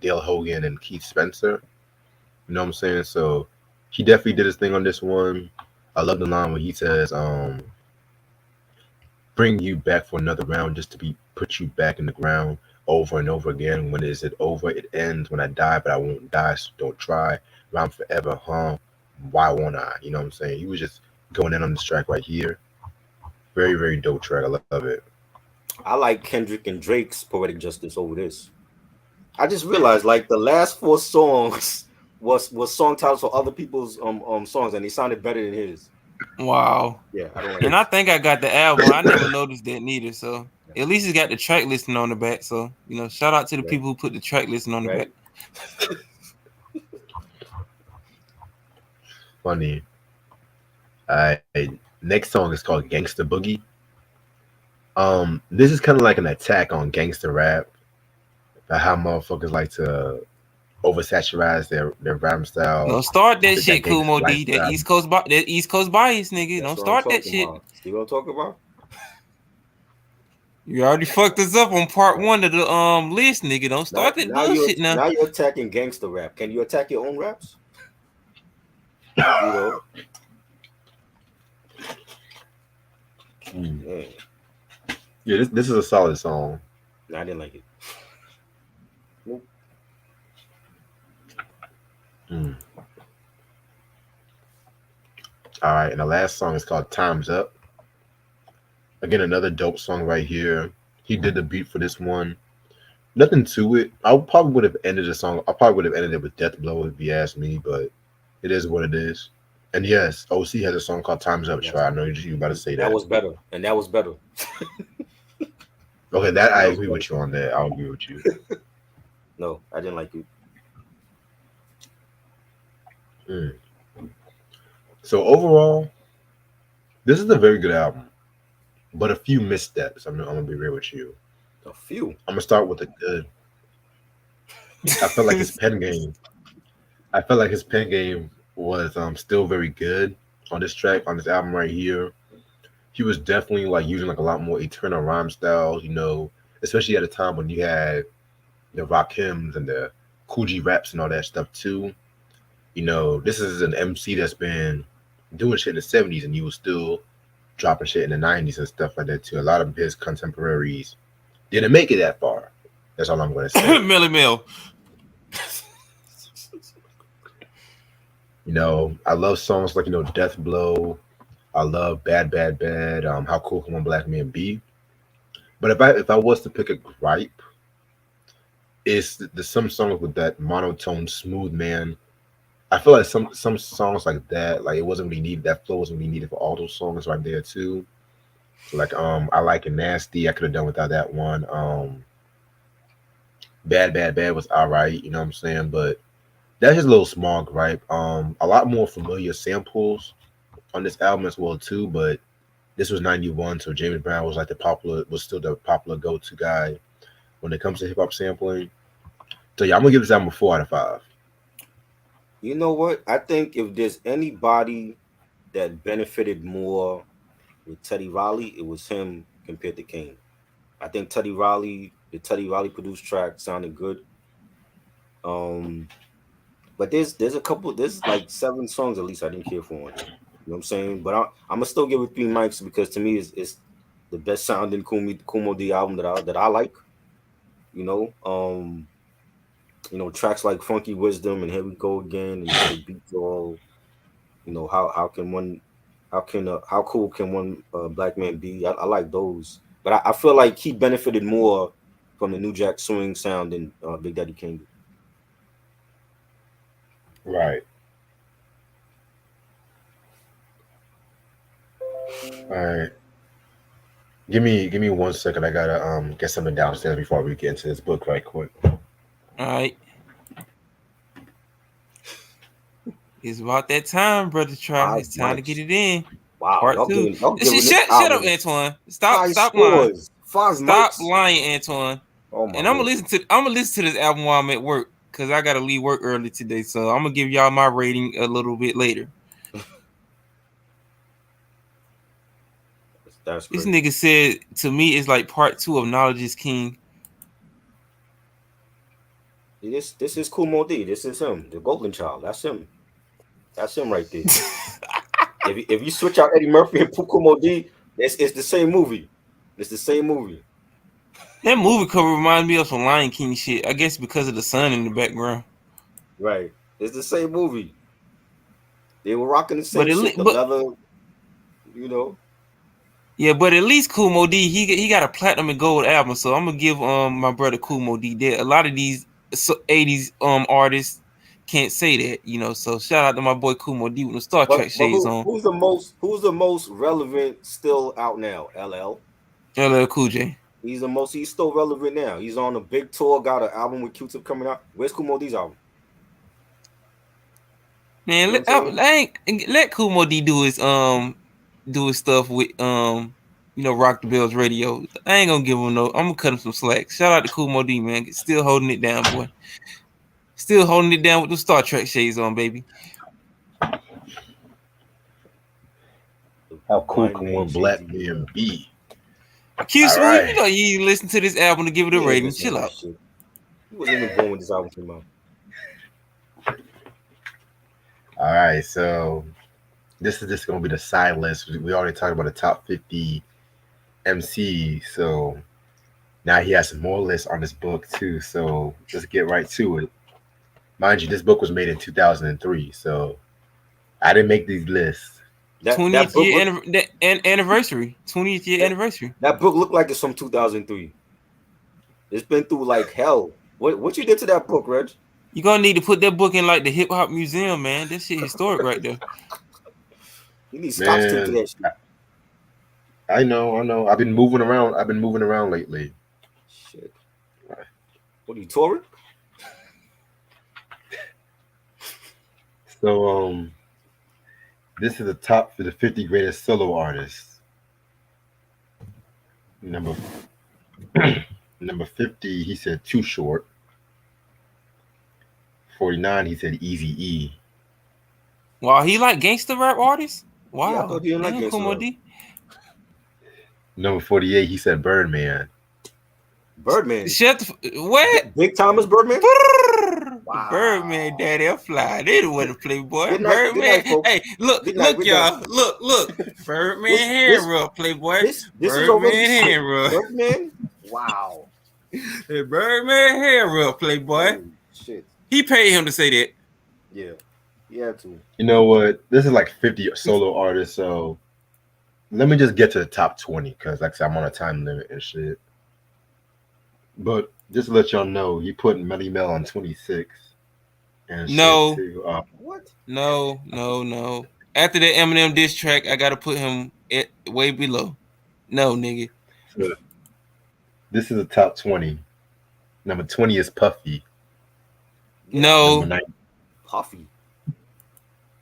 Dale Hogan and Keith Spencer. You know what I'm saying? So he definitely did his thing on this one. I love the line where he says, bring you back for another round just to put you back in the ground over and over again. When is it over? It ends when I die, but I won't die, so don't try. Rhyme forever, huh? Why won't I? You know what I'm saying? He was just going in on this track right here. Very, very dope track. I love it. I like Kendrick and Drake's Poetic Justice over this. I just realized like the last 4 songs was song titles for other people's songs, and they sounded better than his. Wow. Yeah, I don't like and I think I got the album. I never noticed that neither. So at least it's got the track listing on the back. So shout out to the people who put the track listing on the back. Funny. Next song is called Gangsta Boogie. This is kind of like an attack on gangster rap, about how motherfuckers like to oversaturize their rap style. Don't start that shit, Kool Mo D. That East Coast bias, nigga. That's Don't start that shit. About. You gonna talk about? You already fucked us up on part 1 of the list, nigga. Don't start that bullshit now. Now you're attacking gangster rap. Can you attack your own raps? You know. Yeah, this is a solid song. No, I didn't like it. Nope. All right, and the last song is called Time's Up. Again, another dope song right here. He did the beat for this one. Nothing to it. I probably would have ended the song. I probably would have ended it with Death Blow if you asked me, but it is what it is. And yes, OC has a song called Time's Up. Try. I know you about to say that. That was better, and that was better. Okay, that I agree with you on that. I'll agree with you. No, I didn't like it. So overall, this is a very good album, but a few missteps. I'm gonna be real with you. A few. I'm gonna start with the good. I felt like his pen game. I felt like his pen game was still very good on this track, on this album right here. He was definitely like using like a lot more eternal rhyme styles, especially at a time when you had the Rakims and the Coogee raps and all that stuff too. You know, this is an MC that's been doing shit in the 70s and he was still dropping shit in the 90s and stuff like that too. A lot of his contemporaries didn't make it that far. That's all I'm gonna say. Millie Mill. You know, I love songs like, you know, Death Blow. I love Bad Bad Bad. How Cool Can One Black Man Be? But if I was to pick a gripe, it's the some songs with that monotone smooth man. I feel like some songs like that, like it wasn't really needed. That flow wasn't really needed for all those songs right there too. So like I Like It Nasty. I could have done without that one. Bad Bad Bad was all right, you know what I'm saying? But that's just a little small gripe. A lot more familiar samples on this album as well too, but this was 91, so James Brown was like still the popular go-to guy when it comes to hip-hop sampling. So yeah, I'm gonna give this album a 4 out of 5. You know what? I think if there's anybody that benefited more with Teddy Riley, it was him compared to Kane. I think the Teddy Riley produced track sounded good. But there's a couple, there's like 7 songs at least I didn't care for on here. You know what I'm saying? But I'm gonna still give it 3 mics because to me it's the best sounding Kumo D album that I like. You know, tracks like Funky Wisdom and Here We Go Again and the beats all, you know, how cool can one black man be? I like those, but I feel like he benefited more from the New Jack Swing sound than Big Daddy Kane. Right. All right. Give me 1 second. I gotta get something downstairs before we get into this book right quick. All right. It's about that time, brother. Try. It's time to get it in. Wow. Part 2. Shut up, Antoine. Stop lying. Stop lying, Antoine. Oh my. And I'm gonna listen to this album while I'm at work because I gotta leave work early today. So I'm gonna give y'all my rating a little bit later. This nigga said to me it's like part 2 of Knowledge is King. This is Kumo D. This is him, the golden child. That's him. That's him right there. if you switch out Eddie Murphy and Kumo D, it's the same movie. It's the same movie. That movie cover reminds me of some Lion King shit. I guess because of the sun in the background. Right. It's the same movie. They were rocking the same shit, the leather, you know. Yeah, but at least Kumo D, he got a platinum and gold album, so I'm gonna give my brother Kumo D that. A lot of these 80s artists can't say that, you know. So shout out to my boy Kumo D with the Star Trek shades on. Who's the most relevant still out now? LL Cool J. He's still relevant now. He's on a big tour, got an album with Q-Tip coming out. Where's Kumo D's album? Man, let Kumo D do his stuff with you know, Rock the Bells Radio. I ain't gonna give him I'm gonna cut him some slack. Shout out to Kumo D, man. Still holding it down, boy. Still holding it down with the Star Trek shades on, baby. How cool can one black man be? Q Smooth, right. You know you listen to this album to give it a rating. Chill out. He wasn't even born when this album came out. All right, so this is just gonna be the side list. We already talked about the top 50 MC, so now he has some more lists on this book too. So let's get right to it. Mind you, this book was made in 2003, so I didn't make these lists. 20th year anniversary. 20th year anniversary. That book looked like it's from 2003. It's been through like hell. What you did to that book, Reg? You're gonna need to put that book in like the hip hop museum, man. That shit historic right there. You need scotch tape to that shit. I know. I've been moving around lately. Shit. What are you touring? So this is the top for the 50 greatest solo artists. Number 50, he said Too Short. 49, he said Eazy-E. Wow, he like gangster rap artists? Wow. Yeah, I thought he didn't like gangster rap. Number 48, he said Birdman. Birdman. What? Big Thomas Birdman? Wow. Birdman, daddy, I'm fly. They the one to play, boy. Good night, Birdman, folks. hey, look, Good night, look, we're y'all, look. Birdman This- hand rub, playboy. This is Birdman already hand rub. Birdman? Wow. Hey, Birdman hand rub, playboy. Holy shit. He paid him to say that. Yeah. He had to. You know what? This is like 50 solo artists, so let me just get to the top 20 because, like I said, I'm on a time limit and shit. But just to let y'all know, he put Melly Mel on 26. And No. shit too. What? No. After the Eminem diss track, I gotta put him way below. No, nigga. So this is the top 20. Number 20 is Puffy. No. Number 9.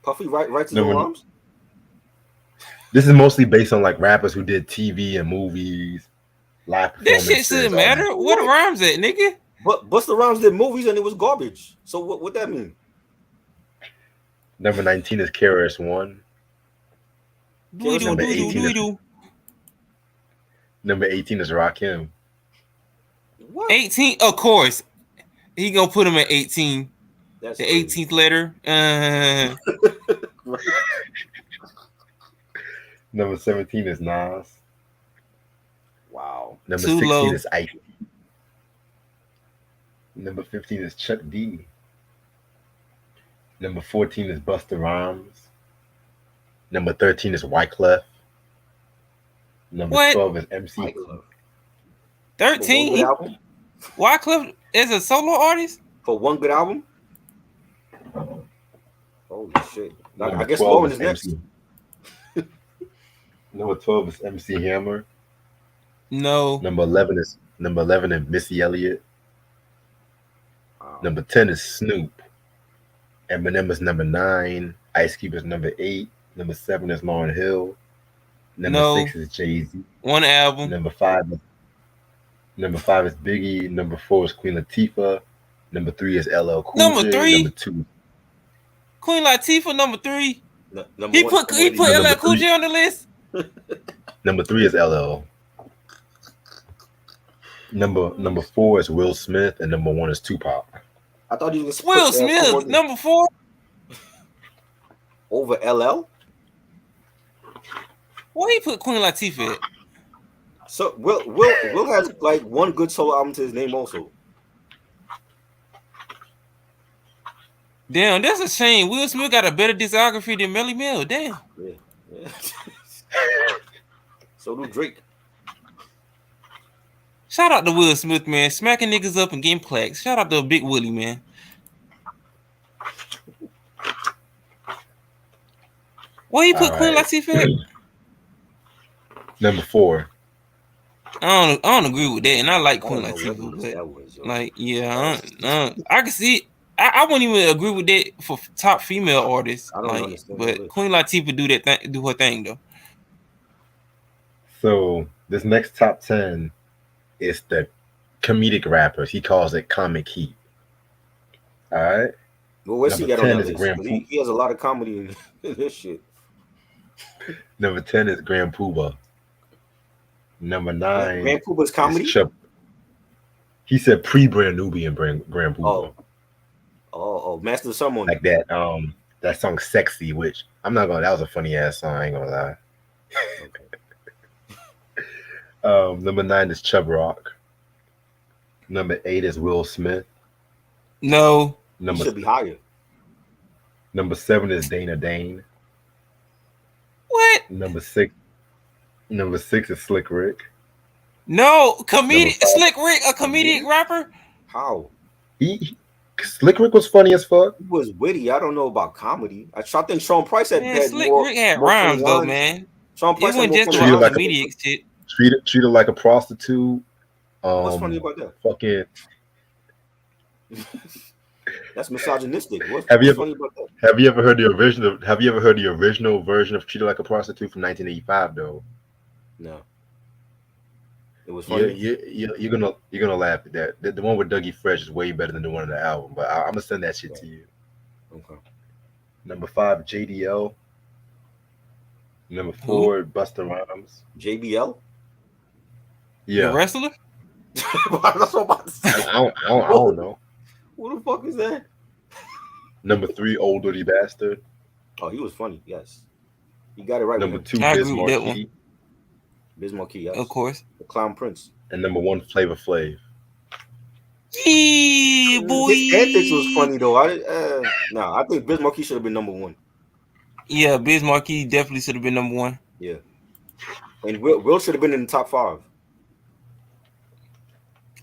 Puffy writes his Number- own rhymes? This is mostly based on like rappers who did TV and movies, live That performances. shit shouldn't all that. matter. What the rhymes at, nigga? But Busta Rhymes did movies and it was garbage. So what that mean? Number 19 is KRS-One. Do. Number 18 is Rakim. What? 18, of course. He gonna put him at 18. That's The crazy. 18th letter. Number 17 is Nas. Wow. Number Too 16 low. is Ike. Number 15 is Chuck D. Number 14 is Busta Rhymes. Number 13 is Wyclef. Number What? 12 is MC. Wyclef. 13. For one good album? Wyclef is a solo artist? For one good album? Holy shit. I Number guess 12 Lauren is is next. MC. Number 12 is MC Hammer. No. Number 11 is Missy Elliott. Wow. Number 10 is Snoop. Eminem is number 9. Ice Cube is number 8. Number 7 is Lauryn Hill. Number No. 6 is Jay-Z. One album. Number 5 is Biggie. Number 4 is Queen Latifah. Number 3 is LL Cool Number J. 3? Number 2. Queen Latifah, number 3. Number He one- put number LL Number Cool 3. J on the list. Number 3 is LL. Number 4 is Will Smith, and number 1 is Tupac. I thought he was Will Smith, number 4. over LL. Why he put Queen Latifah at? So Will has like one good solo album to his name also. Damn, that's a shame. Will Smith got a better discography than Melly Mel. Damn. Yeah. So do Drake. Shout out to Will Smith, man. Smacking niggas up and getting plaques. Shout out to Big Willie, man. Why he put All Queen right. Latifah at? Number 4. I don't agree with that, and I like I Queen don't know what Latifah, list but that was, yo. like, yeah, I can see. I wouldn't even agree with that for top female artists. I don't Like, understand that but list. Queen Latifah do her thing though. So this next top 10 is the comedic rappers. He calls it comic heat. All right. Well, where's he Number at on 10 that is list? Grand 'Cause he has a lot of comedy in this shit. Number 10 is Grand Poobah. Number 9 Grand Pooba's comedy. is Chubb. He said pre-Brand Nubian Grand Poobah. Oh, Master of Ceremony. Like that song Sexy, which I'm not gonna, that was a funny ass song, I ain't gonna lie. Number 9 is Chubb Rock. Number 8 is Will Smith. No, He should be higher. Number 7 is Dana Dane. what? Number 6 is Slick Rick. No, comedic Number 5. Slick Rick, a comedic rapper. How? Slick Rick was funny as fuck. He was witty. I don't know about comedy. I think Sean Price had, Man, had Slick more. Rick had more rhymes though, 21s. man. Sean It Price had wasn't more just Treated about like a- comedic shit. Treated like a prostitute. What's funny about that? Fucking. That's misogynistic. What's Have you funny about that? Have you ever heard the original version of Treated Like a Prostitute from 1985 though? No. It was funny. You're gonna laugh at that. The one with Dougie Fresh is way better than the one on the album, but I'm gonna send that shit to you. Okay. Number 5, JDL. Number 4, Busta Rhymes. JBL? The Yeah, wrestler? That's what I'm about to say. I don't know. Who the fuck is that? Number 3, Old Dirty Bastard. Oh, he was funny. Yes, you got it right. Number With him. 2, I Biz agree with that one. Markie. Biz Markie, yes. Of course. The Clown Prince. And number 1, Flavor Flav. Yeah, boy. His antics was funny though. I think Biz Markie should have been number 1. Yeah, Biz Markie definitely should have been number 1. Yeah, and Will should have been in the top 5.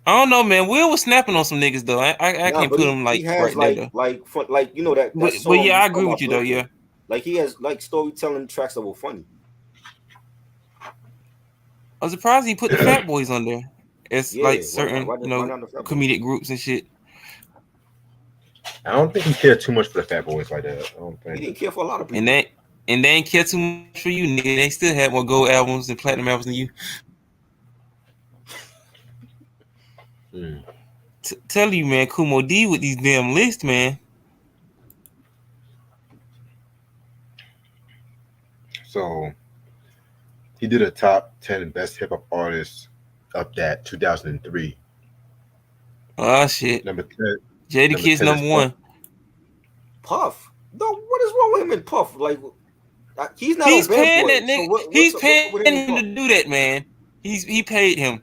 I don't know, man. Will was snapping on some niggas though. I can't put him like he has right there. like you know that. But song yeah, I talking agree with about you though. Will. Yeah. Like he has like storytelling tracks that were funny. I was surprised he put the Fat Boys on there. It's Yeah, like certain why not the Fat Boys? comedic groups and shit. I don't think he cared too much for the Fat Boys like that. I don't He think. didn't care for a lot of people. And they ain't care too much for you, nigga. They still had more gold albums and platinum albums than you. Tell you, man, Kumo D with these damn lists, man. So he did a top 10 best hip hop artists up that 2003. Oh shit. Number 10. Jada Kidd's 10 is number 1. Puff. No, what is wrong with him and Puff? Like he's not. He's on Bad paying Boy, that nigga. so He's what's paying with him and him Puff? to do that, man. He paid him.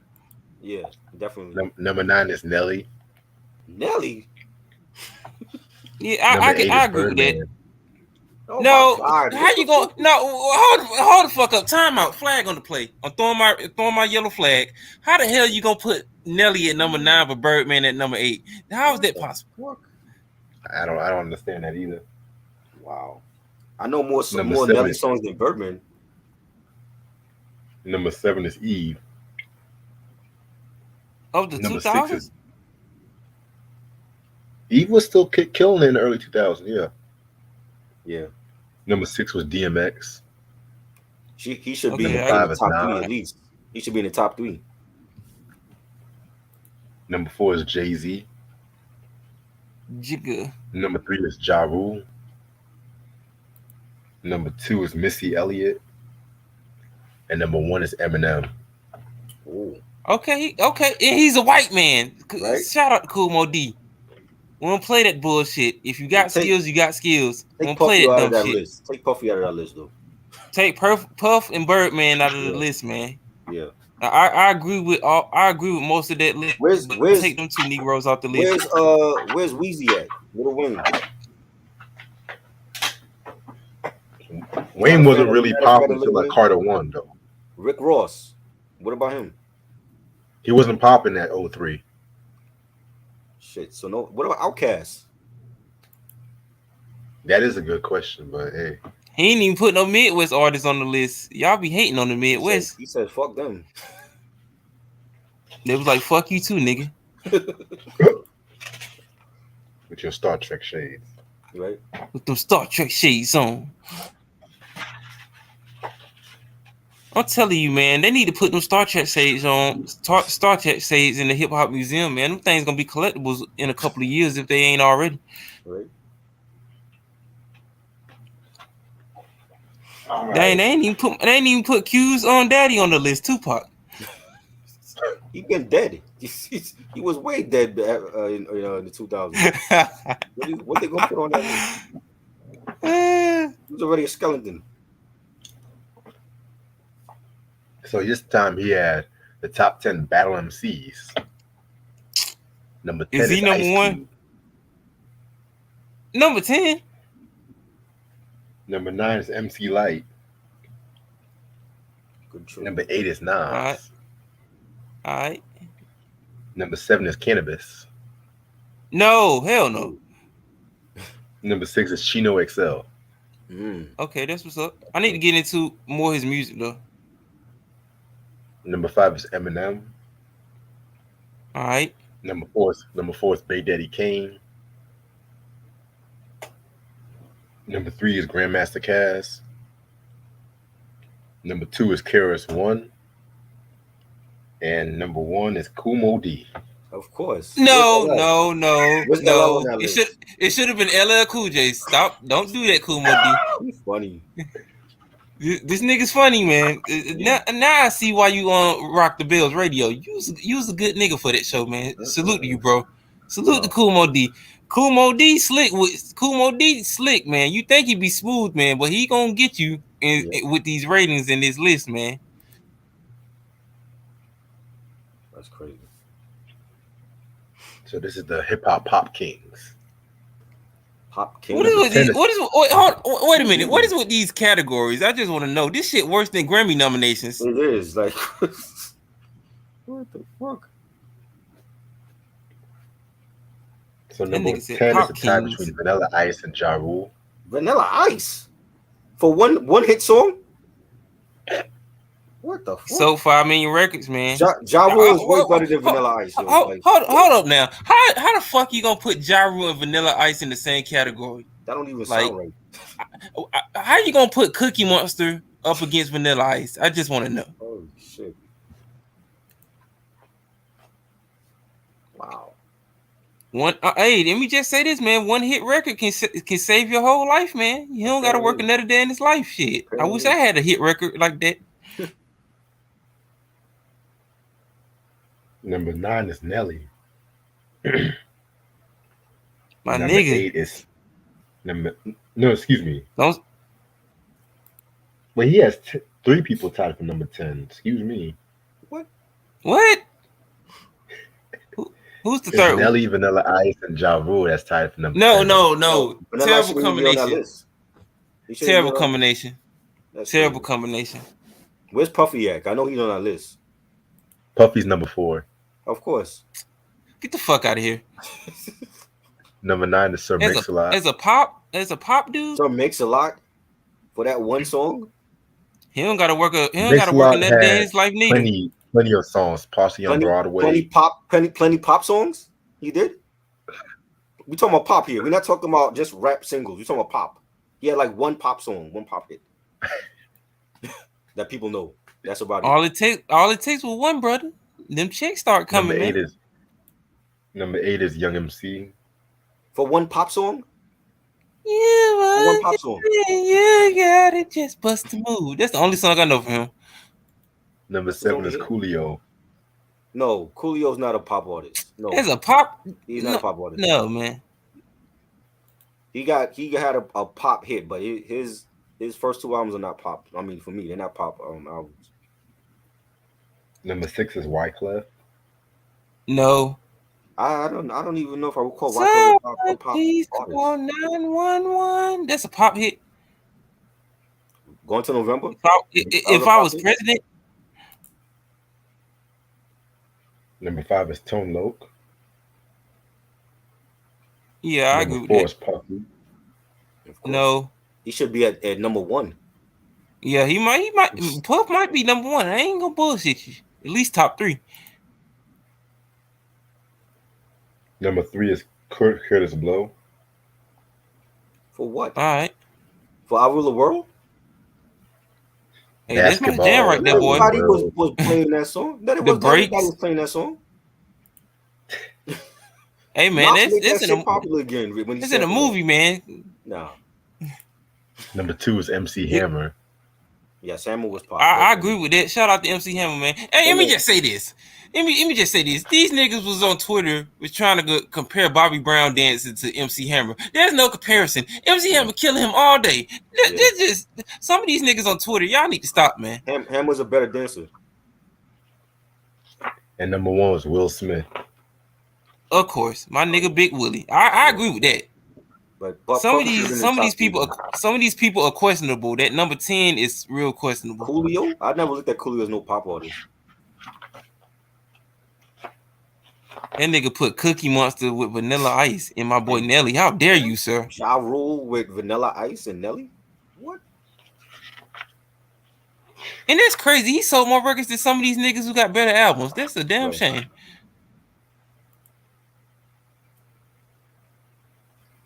Yeah, definitely. Number 9 is Nelly. Nelly. Yeah, I agree with that. Oh No, my God. how you going? No, hold the fuck up. Time out. Flag on the play. I'm throwing my yellow flag. How the hell you gonna put Nelly at number 9 but Birdman at number 8? How is that possible? I don't understand that either. Wow. I know more Number more 7 Nelly is- songs than Birdman. Number 7 is Eve. Of the Number 2000s? 6 is Eve was still killing in the early 2000s. Yeah. Yeah. Number 6 was DMX. He should Okay, be in I the agree. top 3 Nas. at least. He should be in the top 3. Number 4 is Jay-Z. Jigga. Number 3 is Ja Rule. Number 2 is Missy Elliott. And number 1 is Eminem. Oh. Okay. And he's a white man. Right. Shout out to Kumo D. We don't play that bullshit. If you got skills, you got skills. We Take don't play Puffy that out dumb of that shit. list. Take Puffy out of that list though. Take Puff and Birdman out of the Yeah. list, man. Yeah. I agree with most of that list. Where's- but where's- take them 2 Negroes off the list. Where's Weezy at? Little Wayne. Wayne wasn't really Better popping until Lil like Carter 1, though. Rick Ross. What about him? He wasn't popping at 03. Shit. So no. What about Outkast? That is a good question, but hey. He ain't even put no Midwest artists on the list. Y'all be hating on the Midwest. He said, "Fuck them." They was like, fuck you too, nigga. With your Star Trek shades. Right. With them Star Trek shades on. I'm telling you, man, they need to put them Star Trek shades on. Star Trek shades in the hip hop museum, man. Them things gonna be collectibles in a couple of years if they ain't already. Right. All They ain't even put Q's on Daddy on the list. Tupac. He been dead. He was way dead in the 2000s. What they gonna put on that list? He was already a skeleton. So this time he had the top 10 battle MCs. Number 10 Is he number Ice 1? Cube. Number 10. Number 9 is MC Light. Good choice. Number 8 is Nas. All right. Number 7 is Cannabis. No, hell no. Number 6 is Chino XL. Okay, that's what's up. I need to get into more of his music though. Number 5 is Eminem. All right. Number 4 is Bay Daddy Kane. Number 3 is Grandmaster Caz. Number 2 is KRS-One. And number 1 is Kumo D. Of course. No. Where's LL on that It list? should have been LL Cool J. Stop. Don't do that, Kumo D. He's funny. This nigga's funny, man. Now I see why you on Rock the Bells radio. You was a good nigga for that show, man. Salute to you, bro. Salute to Kool Mo D. Kool Mo D slick man. You think he be smooth, man, but he gonna get you with these ratings in this list, man. That's crazy. So this is the hip hop pop kings. Pop King. Wait a minute. What is with these categories? I just want to know. This shit worse than Grammy nominations. It is like what the fuck? So number 10 is a tie between Vanilla Ice and Ja Rule. Vanilla Ice for one hit song. What the fuck? So 5 million records, man. Ja Rule is way better than Vanilla Ice. Hold up now. How the fuck you gonna put Ja Rule and Vanilla Ice in the same category? That don't even sound right. How you gonna put Cookie Monster up against Vanilla Ice? I just want to know. Oh shit! Wow. Hey, let me just say this, man. One hit record can save your whole life, man. You don't gotta work another day in his life. Shit. I wish I had a hit record like that. Number 9 is Nelly. My number nigga. 8 is excuse me. Well, he has 3 people tied for number 10. Excuse me. What? Who's the third? Nelly, Vanilla Ice, and Ja Rule. That's tied for number 10. No. Terrible combination. Terrible combination. Terrible combination. Where's Puffy at? I know he's on that list. Puffy's number 4. Of course. Get the fuck out of here. Number 9 is Sir Mix-a-Lot. As a pop dude. Sir Mix-a-Lot for that one song. He don't gotta work another day in his life neither. Plenty of songs, Posse on Broadway. Plenty pop songs. He did. We talking about pop here. We're not talking about just rap singles. We're talking about pop. He had like one pop song, one pop hit that people know. That's about it. All it takes was one, brother. Them chicks start coming. Number 8 is Young MC. For one pop song? Yeah, one pop song. You got it, just bust the move. That's the only song I know from him. Number 7 is Coolio. No, Coolio's not a pop artist. No, as a pop, he's not a pop artist. No, man. He had a pop hit, but his first 2 albums are not pop. I mean, for me, they're not pop albums. Number 6 is Wyclef. No. I don't even know if I would call Wyclef a pop artist. Call 911. That's a pop hit. Going to November? If I was president. Number 5 is Tone Loc. Yeah, I agree with that. Number 4 is Puffy. No. He should be at number 1. Yeah, he might. Puff might be number 1. I ain't gonna bullshit you. At least top 3. Number 3 is Curtis Blow. For what? All right. For I Rule the World? Hey, that's my jam right there, boy. Everybody was playing that song. Everybody was playing that song. Hey, man, it's in popular again. It's in a movie, man. No. Number 2 is MC Hammer. Yeah, Hammer was popular. I agree with that. Shout out to MC Hammer, man. Hey, let me just say this. Let me just say this. These niggas was on Twitter was trying to compare Bobby Brown dancing to MC Hammer. There's no comparison. MC Hammer killing him all day. Just some of these niggas on Twitter. Y'all need to stop, man. Hammer's a better dancer. And number 1 was Will Smith. Of course, my nigga Big Willie. I agree with that. But some of these people are questionable. That number 10 is real questionable. Coolio? I never looked at Coolio as no pop artist. That nigga put Cookie Monster with Vanilla Ice and my boy Nelly. How dare you, sir? Ja Rule with Vanilla Ice and Nelly? What? And that's crazy. He sold more records than some of these niggas who got better albums. That's a damn shame.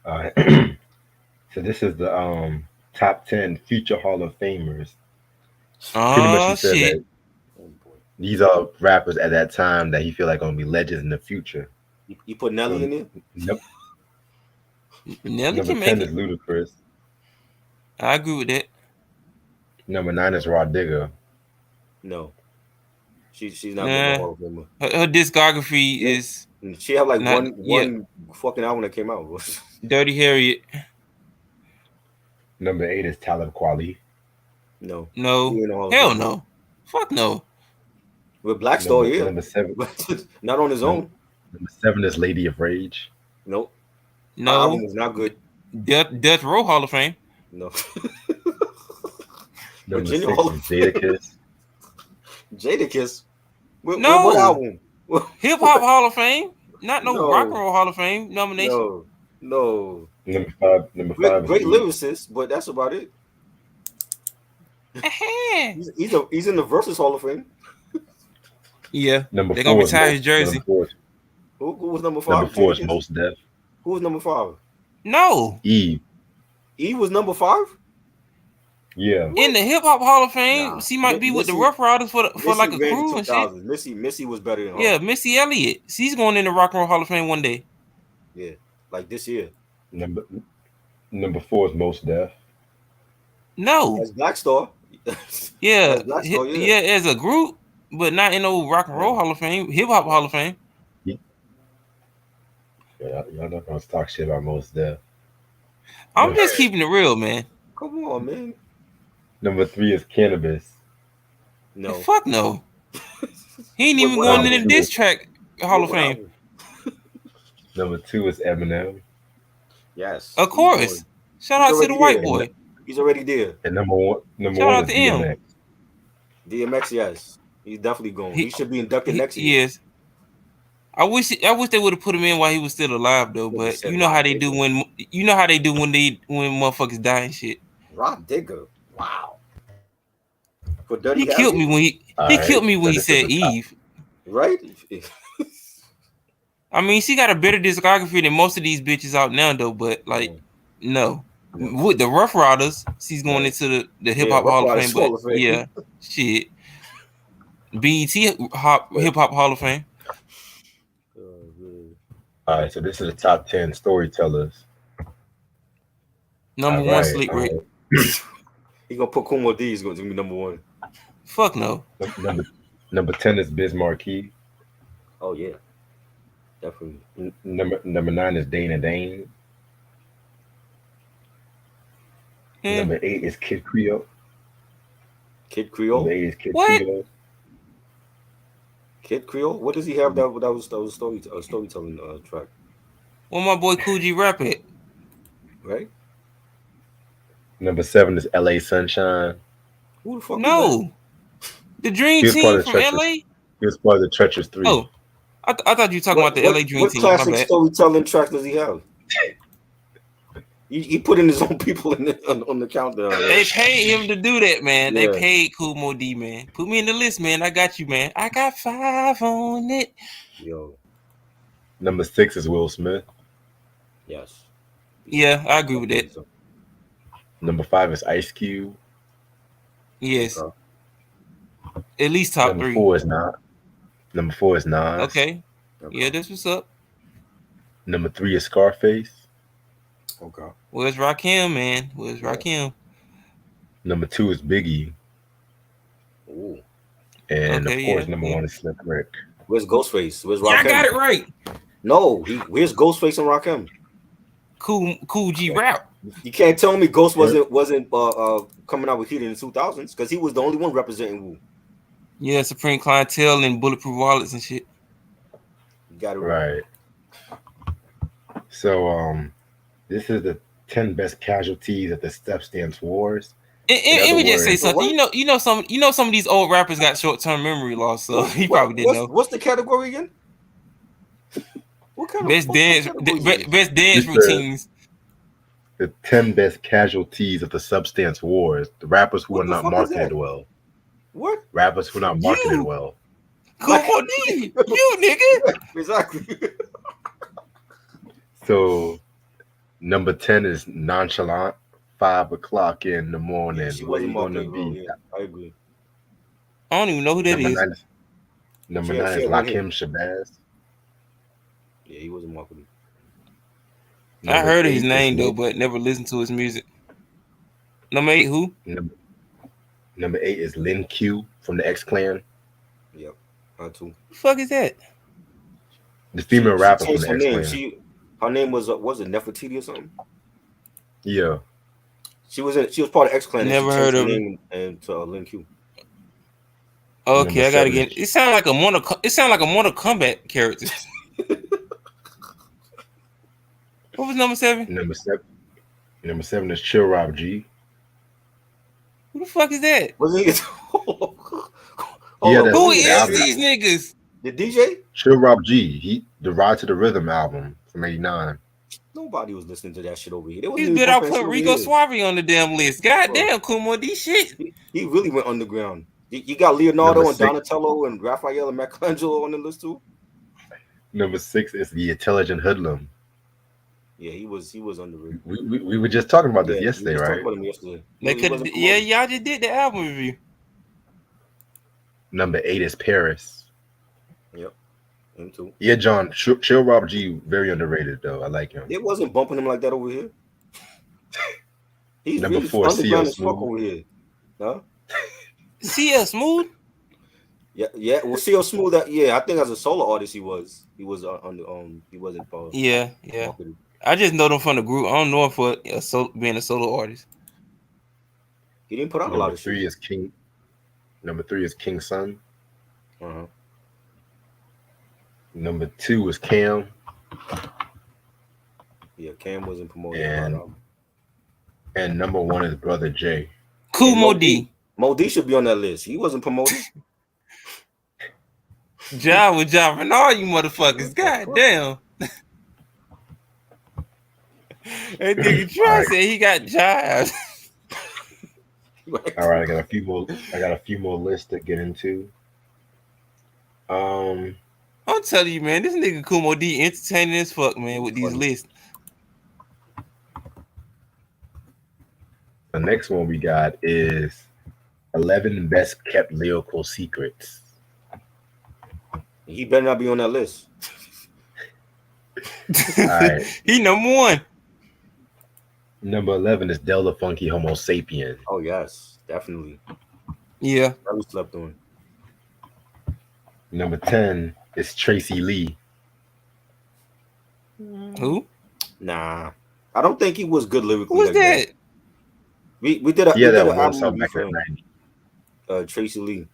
All right. So this is the top 10 future Hall of Famers. Oh, shit. These are rappers at that time that he feel like gonna be legends in the future. You put Nelly in there? Nope. Nelly Number 10 is Ludacris. I agree with that. Number 9 is Rod Digger. No. She's not good. Her discography is And she had like Not yet. one fucking album that came out. Dirty Harriet. Number 8 is Talib Kweli. No. No. He ain't all Hell the- no. Fuck no. With Black Star, yeah. Number 7. Not on his own. Number 7 is Lady of Rage. Nope. Her No. album was not good. Death Row Hall of Fame. No. Number Virginia 6 Hall is of Jadakiss. Jadakiss. No. What album? Hip Hop Hall of Fame. Not no No. Rock and Roll Hall of Fame nomination. No. Number 5 Great is lyricist, but that's about it. He's in the Versus Hall of Fame. Yeah. Number They're 4 gonna is retire his jersey. Who was number 5? Number 4 is Jadakiss? Most Def. Who was number 5? No. Eve. E was number 5? Yeah. In the Hip Hop Hall of Fame, Nah. she might be with the Missy- Rough Riders for like a Missy ran crew the and shit. 2000s. Missy was better than her. Yeah, Missy Elliott. She's going in the Rock and Roll Hall of Fame one day. Yeah. Like this year. Number 4 is Most Def. No. That's Black Star. Yeah. That's Black Star, Yeah, as a group, but not in no Rock and Roll Hall of Fame. Hip Hop Hall of Fame. Yeah, y'all not gonna talk shit about Most Def. I'm just keeping it real, man. Come on, man. Number 3 is Cannabis. No. Fuck no. He ain't even What going album? in the diss track Hall of What Fame. album? Number 2 is Eminem. Yes. Of course. Shout out to the white boy. He's already there. And number one Shout is out to him. DMX. DMX, yes. He's definitely going. He should be inducted next year. Yes. I wish they would have put him in while he was still alive though. Would've But said you know how Rock they Digger. do when motherfuckers die and shit. Rock Digger. Wow. For Dirty He killed me when he Alright, killed me so when he this is said the top. Eve. Right? I mean, she got a better discography than most of these bitches out now though. But like, no, with the Rough Riders, she's going into the Hip Hop Rough Hall of Riders Fame. Hall But of Fame. yeah, shit. BET Hip Hop Hall of Fame. All right, so this is the top 10 storytellers. Number All one, right, Slick all Rick. right. He gonna put Kumo D. He's going to be number 1. Fuck no. Number 10 is Biz Markie. Oh yeah, definitely. Number 9 is Dana Dane. Yeah. Number 8 is Kid Creole. Kid Creole. Number 8 is Kid What? Creole. Kid Creole. What does he have? That was storytelling track, Where my boy Kool rap at? right? Number 7 is LA Sunshine. Who the fuck? No. The Dream He was part Team of the from Treacherous. LA? He was part of the Treacherous 3. Oh. I thought you were talking about the LA Dream What Team. My classic bad. storytelling track does he have? He put in his own people on the countdown. They paid him to do that, man. Yeah. They paid Kool D, man. Put me in the list, man. I got you, man. I got 5 on it. Yo, Number 6 is Will Smith. yes. Yeah, I agree with that. Number 5 is Ice Cube. Yes. Okay. At least top Number 3. 4 is Nas. Number 4 is Nas. Okay. Yeah, that's what's up. Number 3 is Scarface. Okay. Where's Rakim, man? Where's Rakim? Number 2 is Biggie. Ooh. And Okay, of course, yeah, number yeah. 1 is Slick Rick. Where's Ghostface? Where's Yeah, I Rakim? got it right. No, where's Ghostface and Rakim? Cool G rap. You can't tell me Ghost wasn't coming out with heat in the 2000s because he was the only one representing Wu. Yeah, Supreme Clientele and Bulletproof Wallets and shit. You got it Right. So, this is the 10 best casualties of the Steps Dance Wars. And let me just say words. something. You know some of these old rappers got short-term memory loss, so he probably didn't know. What's the category again? What kind Best of dance, category is this? best dance It's, routines. The 10 best casualties of the substance wars. The rappers who What are the not fuck is marketed that? well. What? Rappers who are not marketed You. well. Cool D, you nigga. Exactly. So, number 10 is Nonchalant. 5 o'clock in the morning. She What are wasn't you going to marketing well, be? yeah, I agree. I don't even know who that Number is. 9 is, number She had 9 is shit on Lakim Shabazz. Yeah, he wasn't marketing. I Number heard of 8 his is name though, Nick. but never listened to his music. Number 8, who? Number 8 is Lin Q from the X Clan. Yep, I too. The fuck is that? The female rapper from changed the her X name. Clan. Her name was it Nefertiti or something? Yeah. She was part of X Clan. Never and she heard changed her of her. name and to Lin Q. Okay, Number I gotta 7 get. is It sounds like a Mortal Kombat character. What was number 7? number 7. Number 7 is Chill Rob G. Who the fuck is that? Was he? Yeah, that's Who the is album. these niggas? The DJ? Chill Rob G. The Ride to the Rhythm album from '89. Nobody was listening to that shit over here. They He's wasn't even been out bumping that shit put over Rico here. Suave on the damn list. God damn, Kumo, these shit. He really went underground. You got Leonardo Number and 6. Donatello and Raphael and Michelangelo on the list too. Number 6 is The Intelligent Hoodlum. Yeah, he was underrated. We were just talking about this Yeah, yesterday, we just right? talked about him yesterday. They He could, wasn't yeah, promoted. y'all just did the album review. Number 8 is Paris. Yep, him too. Yeah, John. Chill Rob G. Very underrated though. I like him. They wasn't bumping him like that over here. He's Number really 4 is underground CL as fuck Smooth. over here. Huh? CL Smooth? Yeah. Well, CL Smooth. I think as a solo artist, he was on the he wasn't. Yeah. marketed. I just know them from the group. I don't know him for being a solo artist. He didn't put out a lot Number of 3 shit. is King. Number 3 is King Sun. Uh-huh. Number 2 is Cam. Yeah, Cam wasn't promoted. And number 1 is Brother J. Kumo D. Mo D should be on that list. He wasn't promoted. John with John and all you motherfuckers. God damn. That nigga Troy said he got jobs. All right, I got a few more lists to get into. I'm telling you, man, this nigga Kumo D entertaining as fuck, man, with these lists. The next one we got is 11 best kept lyrical secrets. He better not be on that list. All right. He number 1. Number 11 is Delta Funky Homo Sapien. Oh yes, definitely. Yeah. Never slept on. Number 10 is Tracy Lee. Who? Nah, I don't think he was good lyrically. Who was like that? We did a Yeah, that we did was an one album song review back for in the him. 90s. Tracy Lee.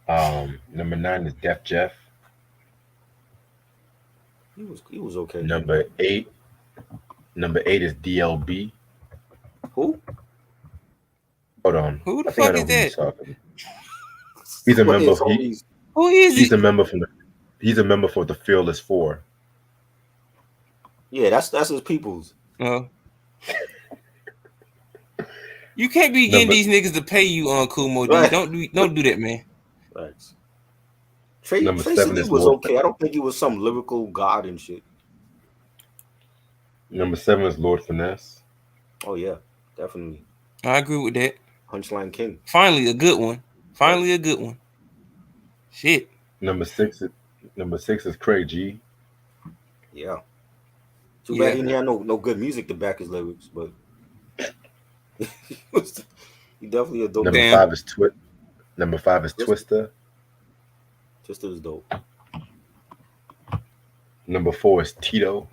Number 9 is Def Jeff. He was okay. Number 8 is DLB. Who? Hold on. Who the I think I fuck know is who he's that? talking. He's a What member. is all these? Who is He's he? a member He's a member for the Fearless 4. Yeah, that's his peoples. You can't be getting Number- these niggas to pay you on Kumo D. Right. Don't do that, man. Thanks. Number Tracy 7 Lee is was Lord. okay. I don't think he was some lyrical god and shit. Number 7 is Lord Finesse. Oh yeah, definitely. I agree with that. Punchline King. Finally, a good one. Finally, a good one. Shit. Number 6 is Craig G. Yeah. Too Yeah. bad he didn't have no good music to back his lyrics, but he definitely a dope. Number Damn. 5 is Number 5 is Twister. Just as dope. Number 4 is Tito.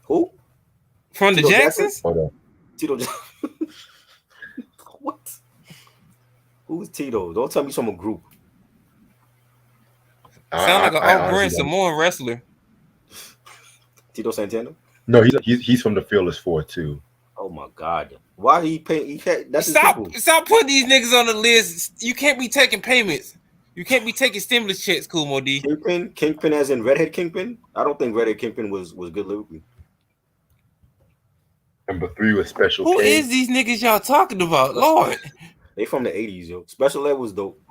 Who? From the Tito Jacksons? Hold on. Tito. What? Who's Tito? Don't tell me from a group. Sound like an I off-brand honestly don't- Samoan wrestler. Tito Santana? No, he's from the Fearless 4 too. Oh my god. Why he pay? He can't, that's his Stop people. putting these niggas on the list. You can't be taking payments. You can't be taking stimulus checks, Kumo D. Kingpin as in Redhead Kingpin? I don't think Redhead Kingpin was good lyrically. Number 3 was Special Who K. is these niggas y'all talking about? Lord. They from the 80s, yo. Special Ed was dope.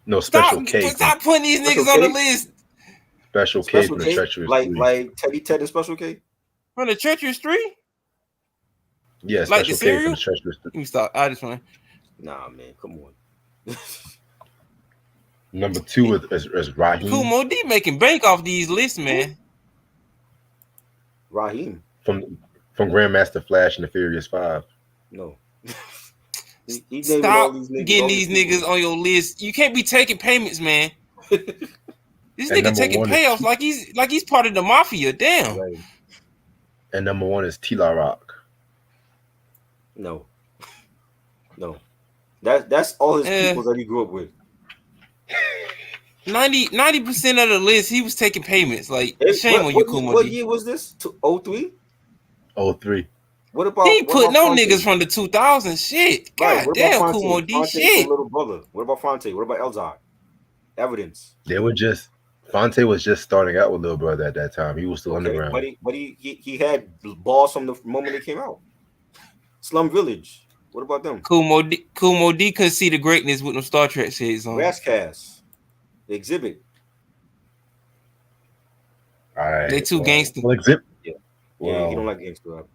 No, Special K. Stop putting these Special niggas on the K? list. Special K Special from the K? Treacherous Like 3. Teddy Ted and Special K? From the Treacherous 3? Yeah, like the Special K from cereal? the Treacherous 3. Let me stop. I just want Nah, man, come on. Number 2 is Raheem Kumo D making bank off these lists, man. Raheem. from Grandmaster Flash and the Furious 5. No. He naming all Stop these niggas. getting all these people. niggas on your list. You can't be taking payments, man. This And nigga number taking one is payoffs like he's part of the mafia. Damn. Right. And number one is T-La Rock. No. That's all his Eh. people that he grew up with. 90% of the list, he was taking payments. Like, Hey, shame on you, Kumo what D. year was this? 03? 03. What He about ain't put no Fonte? niggas from the 2000s. Shit. Right. God What damn, about Kumo Fonte? D. Fonte Shit. from Little Brother. What about Fonte? What about Elzar? Evidence. They were just Fonte was just starting out with Lil Brother at that time. He was still underground. But he had balls from the moment they came out. Slum Village. What about them? Kumo D couldn't see the greatness with them Star Trek shades on. Rascast. Exhibit. All right. They too gangster. Well, Exhibit. Yeah. Well, Yeah, he don't like gangster rap.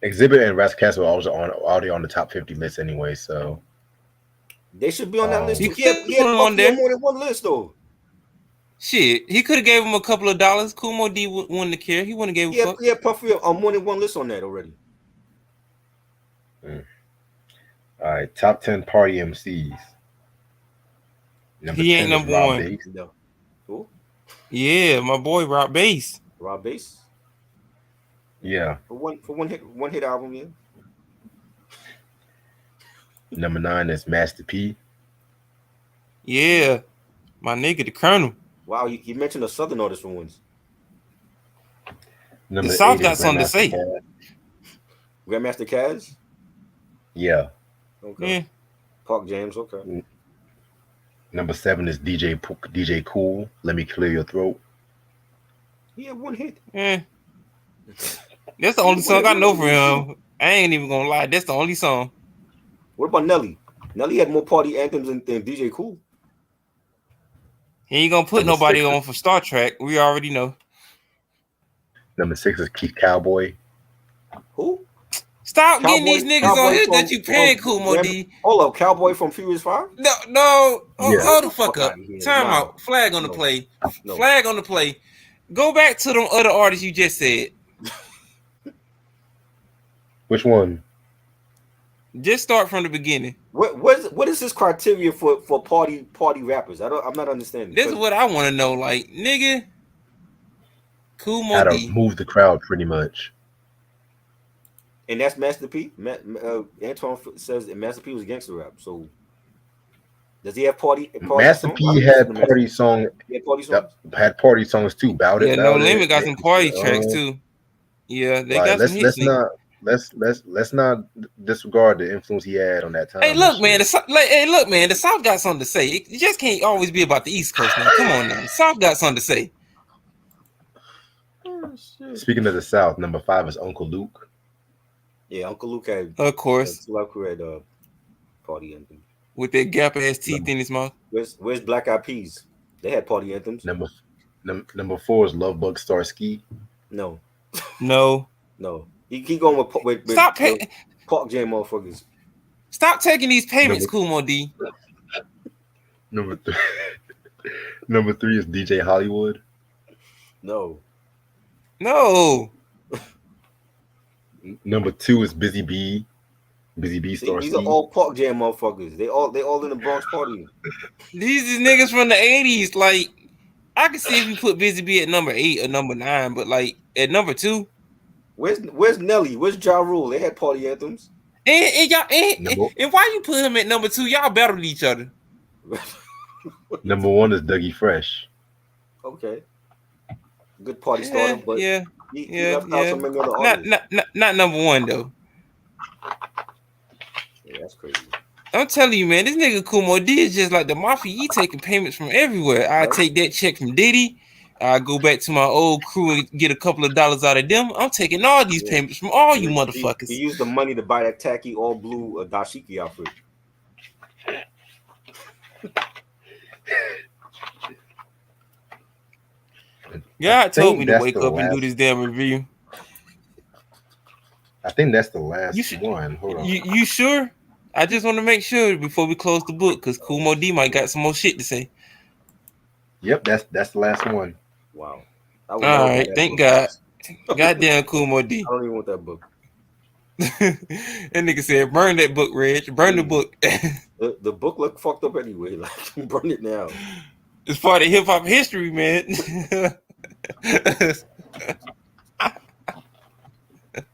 Exhibit and Rascast were already on the top 50 list anyway. So They should be on that list You too. could He had put him on Puffy there. on more than one list though. Shit, he could have gave him a couple of dollars. Kumo D wouldn't have cared. He wouldn't have gave a fuck. He had Puffy on more than one list on that already. all right, top 10 party MCs. He ain't 10 is number Rob one. Bass. No. Who? Yeah, my boy Rob Bass. Rob Bass. Yeah. For one hit album, yeah. Number 9 is Master P. Yeah, my nigga, the Colonel. Wow, he mentioned a Southern artist for once. Number The South 8 got is something to say. Grandmaster Caz. Grandmaster Caz. Yeah. Okay. Yeah. Park James. Okay. Number 7 is DJ Kool. Let Me Clear Your Throat. He had one hit. Yeah. That's the only song I know for him. I ain't even gonna lie. That's the only song. What about Nelly? Nelly had more party anthems than DJ Kool. He ain't gonna put Number nobody 6 on for Star Trek. We already know. Number 6 is Keith Cowboy. Who? Stop getting these niggas on here that you paying Kumo D. Hold up, Cowboy from Furious 5? No. Yeah. Hold the fuck up. Outta here. Time Nah. out. Flag on the No. play. No. Flag on the play. Go back to them other artists you just said. Which one? Just start from the beginning. What is this criteria for party rappers? I'm not understanding. This is what I want to know. Like, nigga, Kumo How to D. move the crowd, pretty much. And that's Master P. Antoine says that Master P was gangster rap. So does he have party Master songs? P had party song. He had party songs. Had party songs too. Bout Yeah, it. No Bout Limit it. got some party tracks too. Yeah, they got some hits. Let's not disregard the influence he had on that time. Hey, look, man. The South got something to say. It just can't always be about the East Coast, man. Come on now. The South got something to say. Oh, shit. Speaking of the South, number 5 is Uncle Luke. Yeah, Uncle Luke had Of course. Two Live Crew had party anthem. With that gap ass teeth in his mouth. Where's Black Eyed Peas? They had party anthems. Number 4 is Love Bug Starsky. No. He keep going with Stop Park Jam motherfuckers. Stop taking these payments, Kumo D. Number 3 is DJ Hollywood. No. Number 2 is Busy Bee. Busy Bee See, Starsky. these are all Park Jam motherfuckers. They all in the Bronx party. These is niggas from the 80s. Like, I can see if you put Busy Bee at number 8 or number 9, but like at number 2. Where's Nelly? Where's Ja Rule? They had party anthems. And why you put him at number 2? Y'all battled each other. Number 1 is Dougie Fresh. Okay. Good party starter, but yeah. he left out so many other artists. Not number 1 though. Yeah, that's crazy. I'm telling you, man, this nigga Kumo D is just like the mafia. He taking payments from everywhere. I take that check from Diddy. I go back to my old crew and get a couple of dollars out of them. I'm taking all these payments from all you motherfuckers. He used the money to buy that tacky all blue dashiki outfit. God told me to wake up and do this damn review. I think that's the last one. Hold on. You sure? I just want to make sure before we close the book, because Kumo D might got some more shit to say. Yep, that's the last one. Wow. All right, thank God. Goddamn Kumo D. I don't even want that book. That nigga said, "Burn that book, Reg. Burn the book." The book look fucked up anyway. Like, burn it now. It's part of hip hop history, man.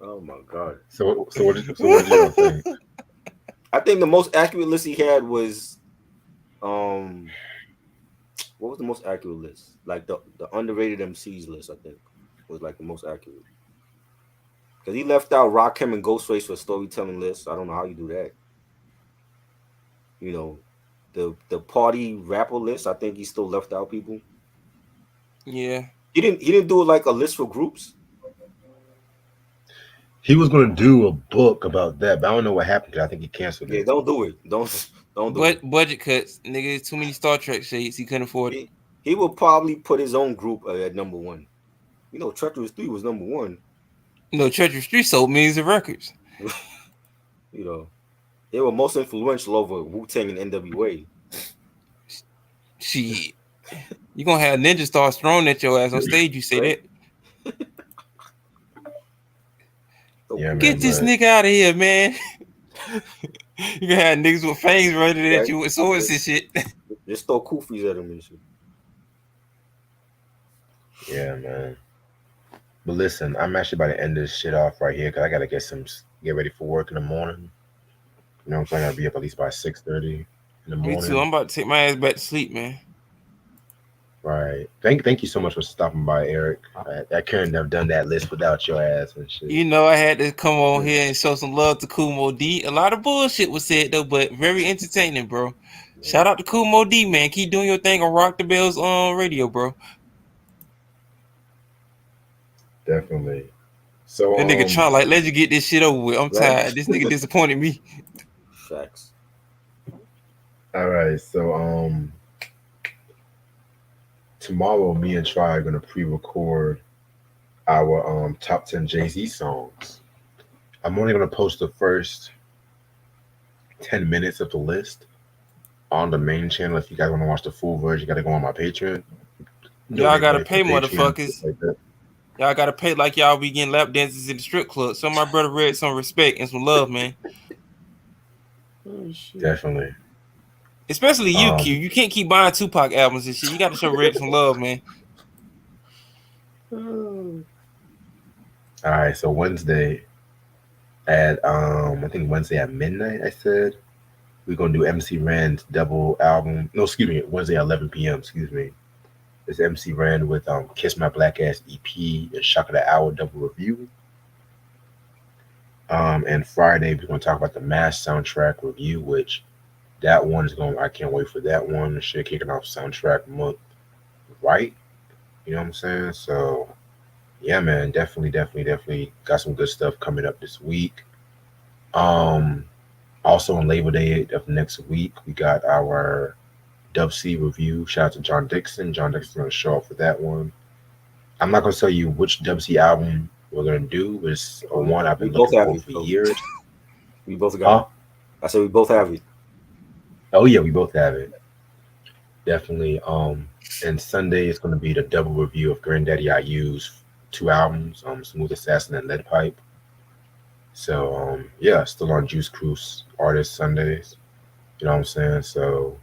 Oh my god. So what did you think? I think the most accurate list he had was, what was the most accurate list? Like the underrated MCs list, I think, was like the most accurate. Because he left out Rakim and Ghostface for storytelling list. I don't know how you do that. You know, the party rapper list, I think he still left out people. Yeah. He didn't do like a list for groups. He was going to do a book about that, but I don't know what happened. I think he canceled it. Yeah, don't do it. Don't do it. Budget cuts, nigga. Too many Star Trek shades. He couldn't afford it. He will probably put his own group at number one. You know, Treacherous 3 was number one. No, Treacherous 3 sold millions of records. You know, they were most influential over Wu-Tang and NWA. Shit. You gonna have Ninja Stars thrown at your ass on stage, you say Right? that. Yeah, Get man, this nigga out of here, man. You gonna have niggas with fangs running at you with swords and shit. Just throw kufis at him and shit. Yeah, man. But listen, I'm actually about to end this shit off right here because I gotta get ready for work in the morning. You know what I'm saying? I gotta be up at least by 6:30 in the morning. Me too. I'm about to take my ass back to sleep, man. Right. Thank you so much for stopping by, Eric. I couldn't have done that list without your ass and shit. You know, I had to come on here and show some love to Kool Mo D. A lot of bullshit was said though, but very entertaining, bro. Shout out to Kool Mo D, man. Keep doing your thing on Rock the Bells on radio, bro. Definitely. So that nigga trying like, let's get this shit over with. I'm tired. This nigga disappointed me. Facts. All right, so tomorrow me and Try are gonna pre-record our top 10 Jay-Z songs. I'm only gonna post the first 10 minutes of the list on the main channel. If you guys want to watch the full version, you gotta go on my Patreon. Y'all gotta pay, motherfuckers. Like that. Y'all gotta pay like y'all be getting lap dances in the strip club. So my brother Red some respect and some love, man. Oh, shit. Definitely. Especially you, Q. You can't keep buying Tupac albums and shit. You gotta show Red some love, man. All right, so Wednesday at I think Wednesday at midnight, I said we're gonna do MC Ren's double album. No, excuse me, Wednesday at 11 p.m. Excuse me. It's MC Ren with Kiss My Black Ass EP and Shock of the Hour double review. And Friday we're gonna talk about the Mass soundtrack review, which that one is going. I can't wait for that one. Shit, kicking off soundtrack month, right? You know what I'm saying? So yeah, man, definitely got some good stuff coming up this week. Also on Labor Day of next week, we got our Dub C review. Shout out to John Dixon. John Dixon's gonna show up for that one. I'm not gonna tell you which Dub C album we're gonna do. It's a one I've been looking for years. We both got it. I said we both have it. Oh yeah, we both have it. Definitely. And Sunday is gonna be the double review of Granddaddy IU's 2 albums, Smooth Assassin and Lead Pipe. So yeah, still on Juice Cruise Artist Sundays. You know what I'm saying? So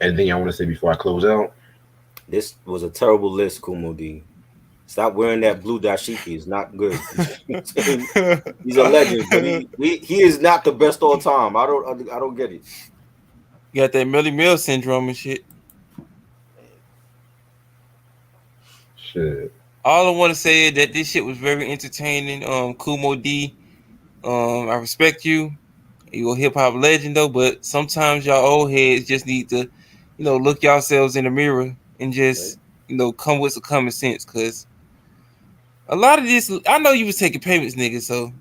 anything I want to say before I close out? This was a terrible list, Kumo D. Stop wearing that blue dashiki. It's not good. He's a legend, but he is not the best all time. I don't get it. You got that Millie Mill syndrome and shit. Shit. All I want to say is that this shit was very entertaining. Kumo D, I respect you. You're a hip hop legend though, but sometimes y'all old heads just need to, look yourselves in the mirror and just, come with some common sense. Cause a lot of this, I know you was taking payments, nigga. So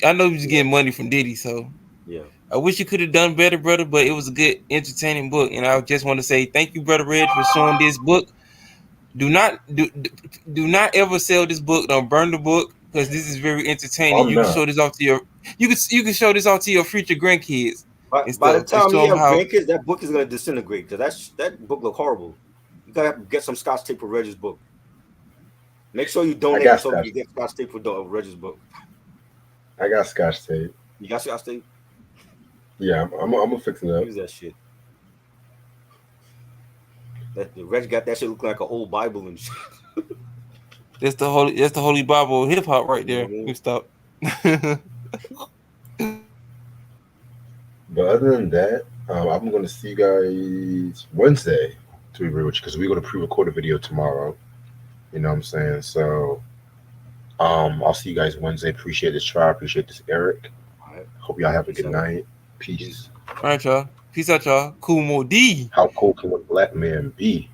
I know you was getting money from Diddy. So yeah, I wish you could have done better, brother. But it was a good, entertaining book, and I just want to say thank you, brother Red, for showing this book. Do not ever sell this book. Don't burn the book because this is very entertaining. You can show this off to your you can show this off to your future grandkids. By the time you have grandkids, that book is gonna disintegrate because that book look horrible. You gotta get some Scotch tape for Reggie's book. Make sure you donate so you get Scotch tape for Reggie's book. I got Scotch tape. You got Scotch tape? Yeah, I'm gonna fix it up. Use that shit. The Reg got that shit look like an old Bible and shit. That's the holy Bible of hip hop right there. Mhm. We stop. But other than that, I'm gonna see you guys Wednesday, to be real with you, because we're gonna pre-record a video tomorrow. You know what I'm saying? So I'll see you guys Wednesday. Appreciate this try, appreciate this, Eric. All right. Hope y'all have a Peace good out. night. Peace. All right, y'all. Peace out, y'all. Cool more D. How cool can a black man be?